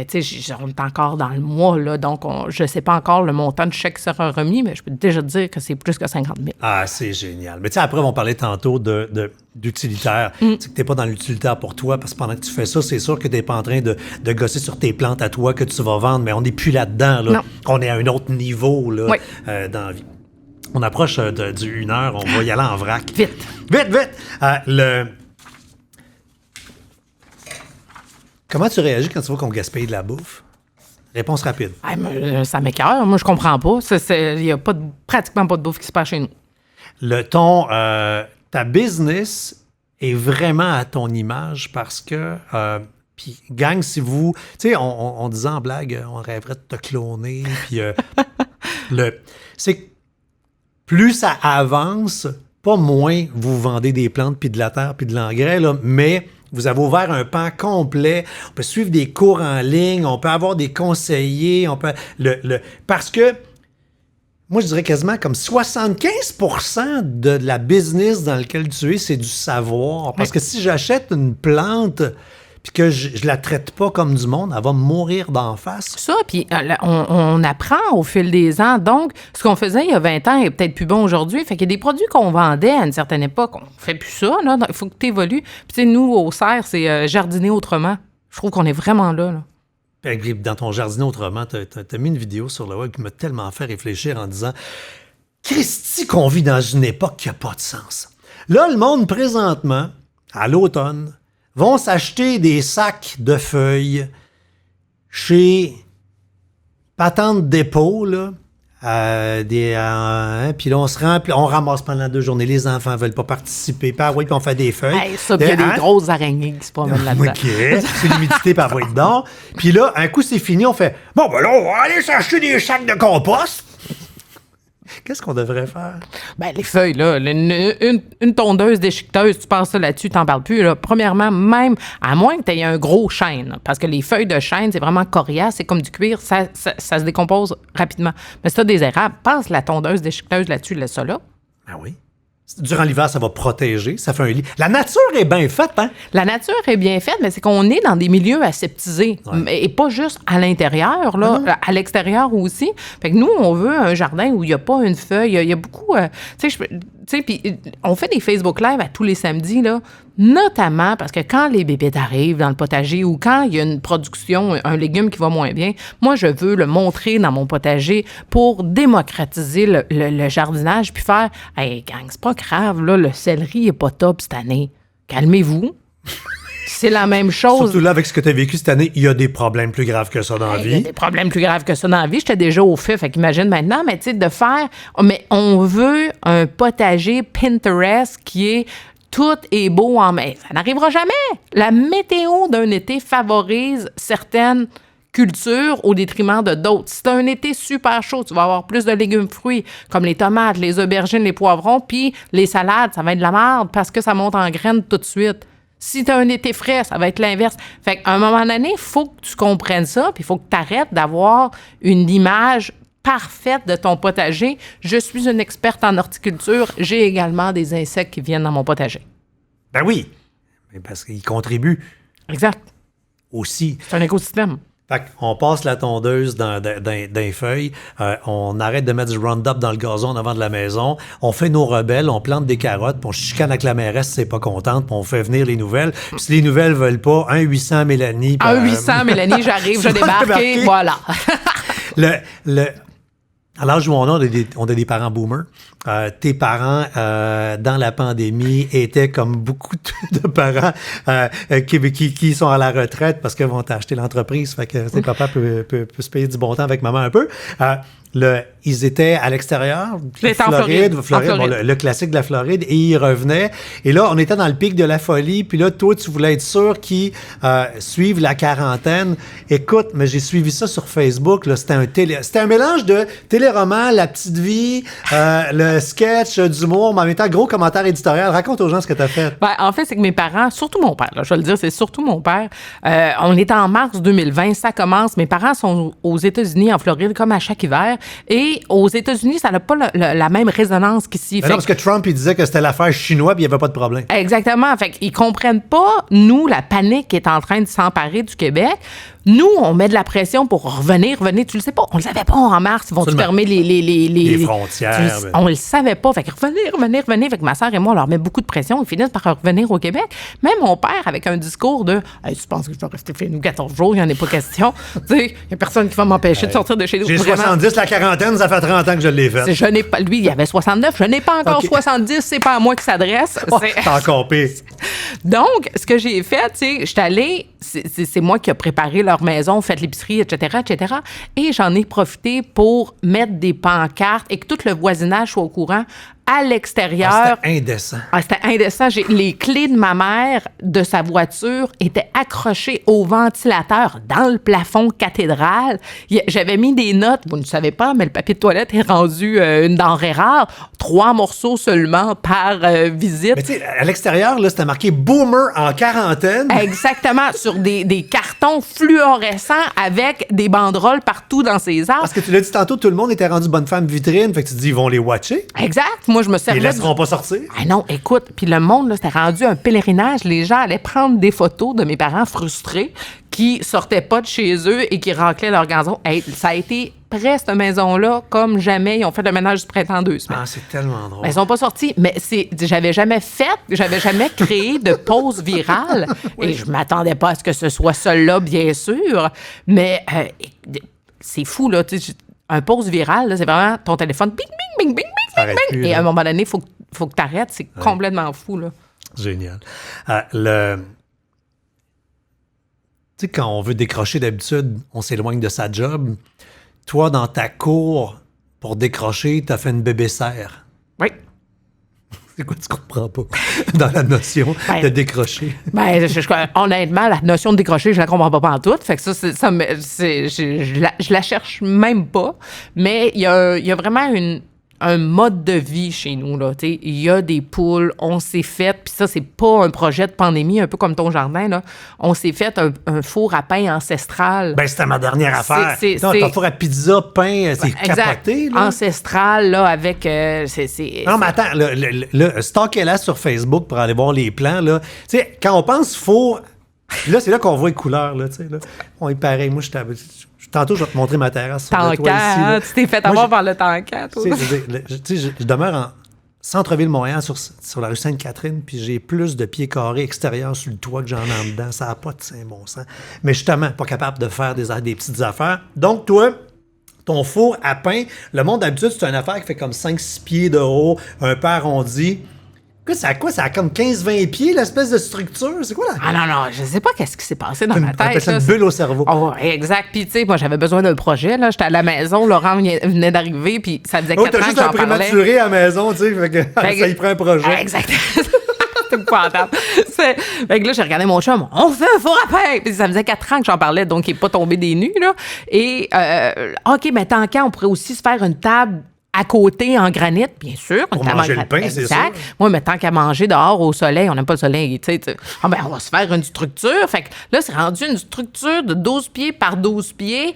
tu sais, on est encore dans le mois, là. Donc, je sais pas encore le montant du chèque qui sera remis, mais je peux déjà te dire que c'est plus que 50 000. Ah, c'est génial. Mais tu sais, après, on va parler tantôt d'utilitaire. Tu sais que t'es pas dans l'utilitaire pour toi, parce que pendant que tu fais ça, c'est sûr que t'es pas en train de gosser sur tes plantes à toi que tu vas vendre, mais on n'est plus là-dedans, là. Non. On est à un autre niveau, là, oui. dans la vie. On approche du 1 heure, on va y aller en vrac. Vite! Comment tu réagis quand tu vois qu'on gaspille de la bouffe? Réponse rapide. Ça m'écoeure. Moi, je comprends pas. Il y a pratiquement pas de bouffe qui se passe chez nous. Ta business est vraiment à ton image parce que... Puis, gang, si vous... Tu sais, on disait en blague, on rêverait de te cloner. Puis, c'est que plus ça avance, pas moins vous vendez des plantes, puis de la terre, puis de l'engrais, là, mais vous avez ouvert un pan complet. On peut suivre des cours en ligne, on peut avoir des conseillers, on peut... parce que, moi, je dirais quasiment comme 75% de la business dans laquelle tu es, c'est du savoir. Parce que si j'achète une plante... puis que je la traite pas comme du monde, elle va me mourir d'en face. Ça, puis on apprend au fil des ans. Donc, ce qu'on faisait il y a 20 ans est peut-être plus bon aujourd'hui. Fait qu'il y a des produits qu'on vendait à une certaine époque. On fait plus ça, là. Il faut que tu évolues. Puis, tu sais, nous, au Cerf, c'est jardiner autrement. Je trouve qu'on est vraiment là, là. Puis, dans ton jardiner autrement, t'as mis une vidéo sur le web qui m'a tellement fait réfléchir en disant « Christy qu'on vit dans une époque qui n'a pas de sens. » Là, le monde, présentement, à l'automne, vont s'acheter des sacs de feuilles chez patente dépôt, là. Puis là, on se rend, puis on ramasse pendant 2 journées. Les enfants veulent pas participer. Puis oui, puis on fait des feuilles. Hey, ça, puis il y a des grosses araignées qui se promènent là-dedans. OK. C'est l'humidité par voie dedans. Puis là, un coup, c'est fini. On fait, bon, ben là, on va aller s'acheter des sacs de compost. Qu'est-ce qu'on devrait faire? Ben, les feuilles, là, une tondeuse déchiqueteuse, tu passes ça là-dessus, t'en parles plus. Là. Premièrement, même, à moins que tu aies un gros chêne, là, parce que les feuilles de chêne, c'est vraiment coriace, c'est comme du cuir, ça se décompose rapidement. Mais si tu as des érables, passe la tondeuse déchiqueteuse là-dessus, laisse ça là. Ben oui. Durant l'hiver, ça va protéger, ça fait un lit. La nature est bien faite, hein? La nature est bien faite, mais c'est qu'on est dans des milieux aseptisés. Et pas juste à l'intérieur, là, à l'extérieur aussi. Fait que nous, on veut un jardin où il n'y a pas une feuille. Il y a beaucoup... tu sais, puis on fait des Facebook Live à tous les samedis, là, notamment parce que quand les bébés arrivent dans le potager ou quand il y a une production, un légume qui va moins bien, moi, je veux le montrer dans mon potager pour démocratiser le jardinage puis faire « Hey, gang, c'est pas grave, là, le céleri est pas top cette année. Calmez-vous. » C'est la même chose. Surtout là, avec ce que tu as vécu cette année, il y a des problèmes plus graves que ça dans la vie. Il y a des problèmes plus graves que ça dans la vie. J'étais déjà au fait, fait qu'imagine maintenant, mais tu sais, de faire... Mais on veut un potager Pinterest qui est... Tout est beau en mai. Ça n'arrivera jamais. La météo d'un été favorise certaines cultures au détriment de d'autres. Si tu as un été super chaud, tu vas avoir plus de légumes fruits, comme les tomates, les aubergines, les poivrons, puis les salades, ça va être de la merde parce que ça monte en graines tout de suite. Si tu as un été frais, ça va être l'inverse. Fait qu'à un moment donné, il faut que tu comprennes ça, puis il faut que tu arrêtes d'avoir une image parfaite de ton potager. Je suis une experte en horticulture. J'ai également des insectes qui viennent dans mon potager. Ben oui, mais parce qu'ils contribuent Exact. aussi. C'est un écosystème. Fait qu'on passe la tondeuse dans les feuilles, on arrête de mettre du Roundup dans le gazon en avant de la maison, on fait nos rebelles, on plante des carottes, puis on chicane avec la mairesse si c'est pas contente, puis on fait venir les nouvelles. Puis si les nouvelles veulent pas, 1-800 Mélanie. 1-800 Mélanie, j'arrive, je débarque et voilà. À l'âge où on a des parents boomers. Tes parents, dans la pandémie, étaient comme beaucoup de parents qui sont à la retraite parce qu'ils vont acheter l'entreprise. Fait que papa peut se payer du bon temps avec maman un peu. Ils étaient à l'extérieur, Floride. Bon, le classique de la Floride, et ils revenaient. Et là, on était dans le pic de la folie. Puis là, toi, tu voulais être sûr qu'ils suivent la quarantaine. Écoute, mais j'ai suivi ça sur Facebook. Là, c'était un mélange de téléroman, La Petite Vie, le sketch d'humour, mais en même temps, gros commentaire éditorial. Raconte aux gens ce que tu as fait. Ben, en fait, c'est que mes parents, surtout mon père, là, je vais le dire, c'est surtout mon père. On est en mars 2020, ça commence. Mes parents sont aux États-Unis, en Floride, comme à chaque hiver. Et aux États-Unis, ça n'a pas la même résonance qu'ici. Non, parce que Trump, il disait que c'était l'affaire chinoise puis il n'y avait pas de problème. Exactement. Fait qu'ils comprennent pas, nous, la panique qui est en train de s'emparer du Québec. Nous, on met de la pression pour revenir. Tu le sais pas. On le savait pas en mars. Ils vont-tu fermer les frontières? On le savait pas. Fait que revenir. Fait que ma sœur et moi, on leur met beaucoup de pression. Ils finissent par revenir au Québec. Même mon père, avec un discours de hey, tu penses que je vais rester chez nous 14 jours? Il n'y en a pas question. Tu sais, il n'y a personne qui va m'empêcher de sortir de chez nous. J'ai 70, la quarantaine, ça fait 30 ans que je l'ai fait. Lui, il avait 69. Je n'ai pas encore 70. C'est pas à moi qu'il s'adresse. C'est encore pire. Donc, ce que j'ai fait, tu sais, je suis allée, c'est moi qui ai préparé leur maison, fait l'épicerie, etc., etc. Et j'en ai profité pour mettre des pancartes et que tout le voisinage soit au courant à l'extérieur. C'était indécent. C'était indécent. Les clés de ma mère, de sa voiture, étaient accrochées au ventilateur dans le plafond cathédral. J'avais mis des notes. Vous ne savez pas, mais le papier de toilette est rendu une denrée rare. 3 morceaux seulement par visite. Mais tu sais, à l'extérieur, là, c'était marqué « Boomer en quarantaine ». Exactement. Sur des cartons fluorescents avec des banderoles partout dans ces arbres. Parce que tu l'as dit tantôt, tout le monde était rendu bonne femme vitrine. Fait que tu te dis, ils vont les watcher. Exact. Moi, je me servais... Ils les laisseront pas sortir. Ah non, écoute, puis le monde, là, c'était rendu un pèlerinage. Les gens allaient prendre des photos de mes parents frustrés qui sortaient pas de chez eux et qui raclaient leur gazon. Hey, ça a été près, cette maison-là, comme jamais. Ils ont fait le ménage du printemps 2 semaines. Ah, c'est tellement drôle. Ils sont pas sortis, mais j'avais jamais créé de pause virale. Oui. Et je m'attendais pas à ce que ce soit celle-là, bien sûr. Mais c'est fou, là. Un pause viral, là, c'est vraiment ton téléphone, bing, bing, bing, bing, bing, bing, bing. Et à un moment donné, il faut que tu arrêtes. C'est complètement fou, là. Génial. Tu sais, quand on veut décrocher d'habitude, on s'éloigne de sa job. toi, dans ta cour, pour décrocher, t'as fait une bébé serre. Oui. C'est quoi tu comprends pas dans la notion de décrocher? Honnêtement, la notion de décrocher, je la comprends pas pantoute. Fait que je la cherche même pas. Mais il y a vraiment un mode de vie chez nous, là. Tu sais, il y a des poules, on s'est fait, puis ça, c'est pas un projet de pandémie, un peu comme ton jardin, là. On s'est fait un four à pain ancestral. Ben, c'était ma dernière affaire. C'est Ton four à pizza, pain, c'est capoté, là. Ancestral, là, avec... Non, mais attends, stockez-la sur Facebook pour aller voir les plans, là. Tu sais, quand on pense four... Là, c'est là qu'on voit les couleurs, là, tu sais, là. On est pareil. Moi, tantôt, je vais te montrer ma terrasse. Tancat, tu t'es fait avoir par le Tancat, toi. Tu sais, je demeure en centre-ville Montréal, sur la rue Sainte-Catherine, puis j'ai plus de pieds carrés extérieurs sur le toit que j'en ai en dedans. Ça n'a pas de saint bon sens. Mais justement, pas capable de faire des petites affaires. Donc, toi... Ton four à pain, le monde d'habitude, c'est une affaire qui fait comme 5-6 pieds de haut, un peu arrondi. Ça a comme 15-20 pieds, l'espèce de structure? C'est quoi là? Ah non, je sais pas qu'est-ce qui s'est passé dans ma tête. C'est une bulle au cerveau. Oh, exact. Puis, tu sais, moi, j'avais besoin d'un projet. Là. J'étais à la maison, Laurent venait d'arriver, puis ça faisait 4 ans que j'en parlais. T'as juste un prématuré à la maison, tu sais, ça y prend un projet. Exact. C'est épouvantable. Fait que là, j'ai regardé mon chum, on fait un four à pain! Puis ça faisait 4 ans que j'en parlais, donc il n'est pas tombé des nues, là. Et, OK, mais tant qu'à, on pourrait aussi se faire une table à côté en granit, bien sûr. Pour manger le pain, c'est sûr. Moi, mais tant qu'à manger dehors au soleil, on n'aime pas le soleil, tu sais. Ah ben, on va se faire une structure. Fait que là, c'est rendu une structure de 12 pieds par 12 pieds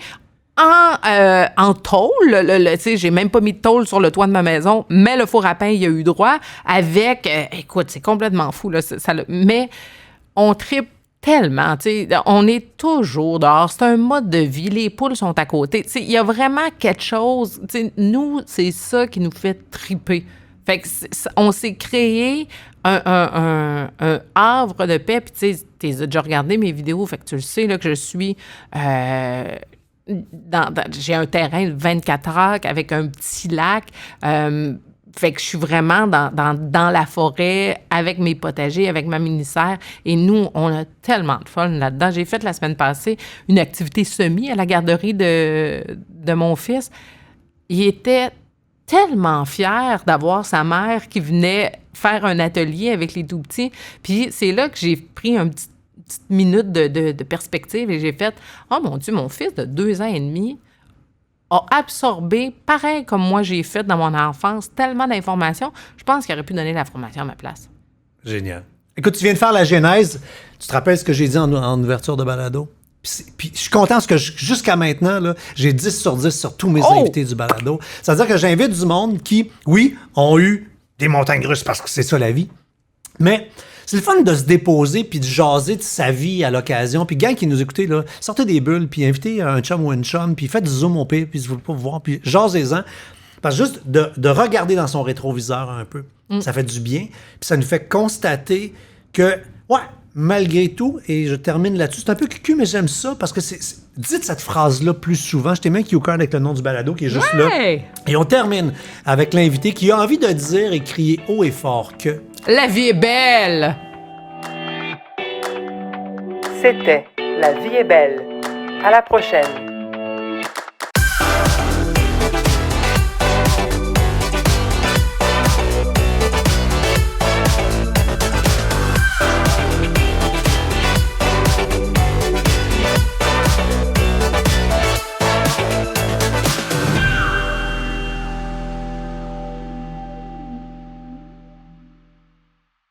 en tôle. Tu sais, j'ai même pas mis de tôle sur le toit de ma maison, mais le four à pain, il y a eu droit avec... écoute, c'est complètement fou, là. Mais on tripe tellement, tu sais, on est toujours dehors. C'est un mode de vie. Les poules sont à côté. Tu sais, il y a vraiment quelque chose... Tu sais, nous, c'est ça qui nous fait triper. Fait que on s'est créé un havre de paix. Puis, tu sais, t'as déjà regardé mes vidéos, fait que tu le sais, là, que je suis... j'ai un terrain de 24 acres avec un petit lac. Fait que je suis vraiment dans la forêt avec mes potagers, avec ma mini-serre. Et nous, on a tellement de fun là-dedans. J'ai fait la semaine passée une activité semi à la garderie de mon fils. Il était tellement fier d'avoir sa mère qui venait faire un atelier avec les tout-petits. Puis c'est là que j'ai pris une petite minute de perspective et j'ai fait « Oh mon Dieu, mon fils de 2 ans et demi a absorbé, pareil comme moi j'ai fait dans mon enfance, tellement d'informations. Je pense qu'il aurait pu donner l'information à ma place. » Génial. Écoute, tu viens de faire la genèse. Tu te rappelles ce que j'ai dit en ouverture de balado? Puis je suis content parce que jusqu'à maintenant, là, j'ai 10 sur 10 sur tous mes invités du balado. C'est-à-dire que j'invite du monde qui, oui, ont eu des montagnes russes parce que c'est ça la vie, mais c'est le fun de se déposer puis de jaser de sa vie à l'occasion. Puis gang qui nous écoutez, là, sortez des bulles puis invitez un chum ou une chum puis faites du zoom au pire puis vous pouvez pas vous voir puis jasez-en. Parce que juste de regarder dans son rétroviseur un peu, ça fait du bien. Puis ça nous fait constater que, ouais, malgré tout, et je termine là-dessus, c'est un peu cucu, mais j'aime ça parce que dites cette phrase-là plus souvent. Je t'ai mis cœur avec le nom du balado qui est juste là. Et on termine avec l'invité qui a envie de dire et crier haut et fort que... La vie est belle! C'était La vie est belle. À la prochaine.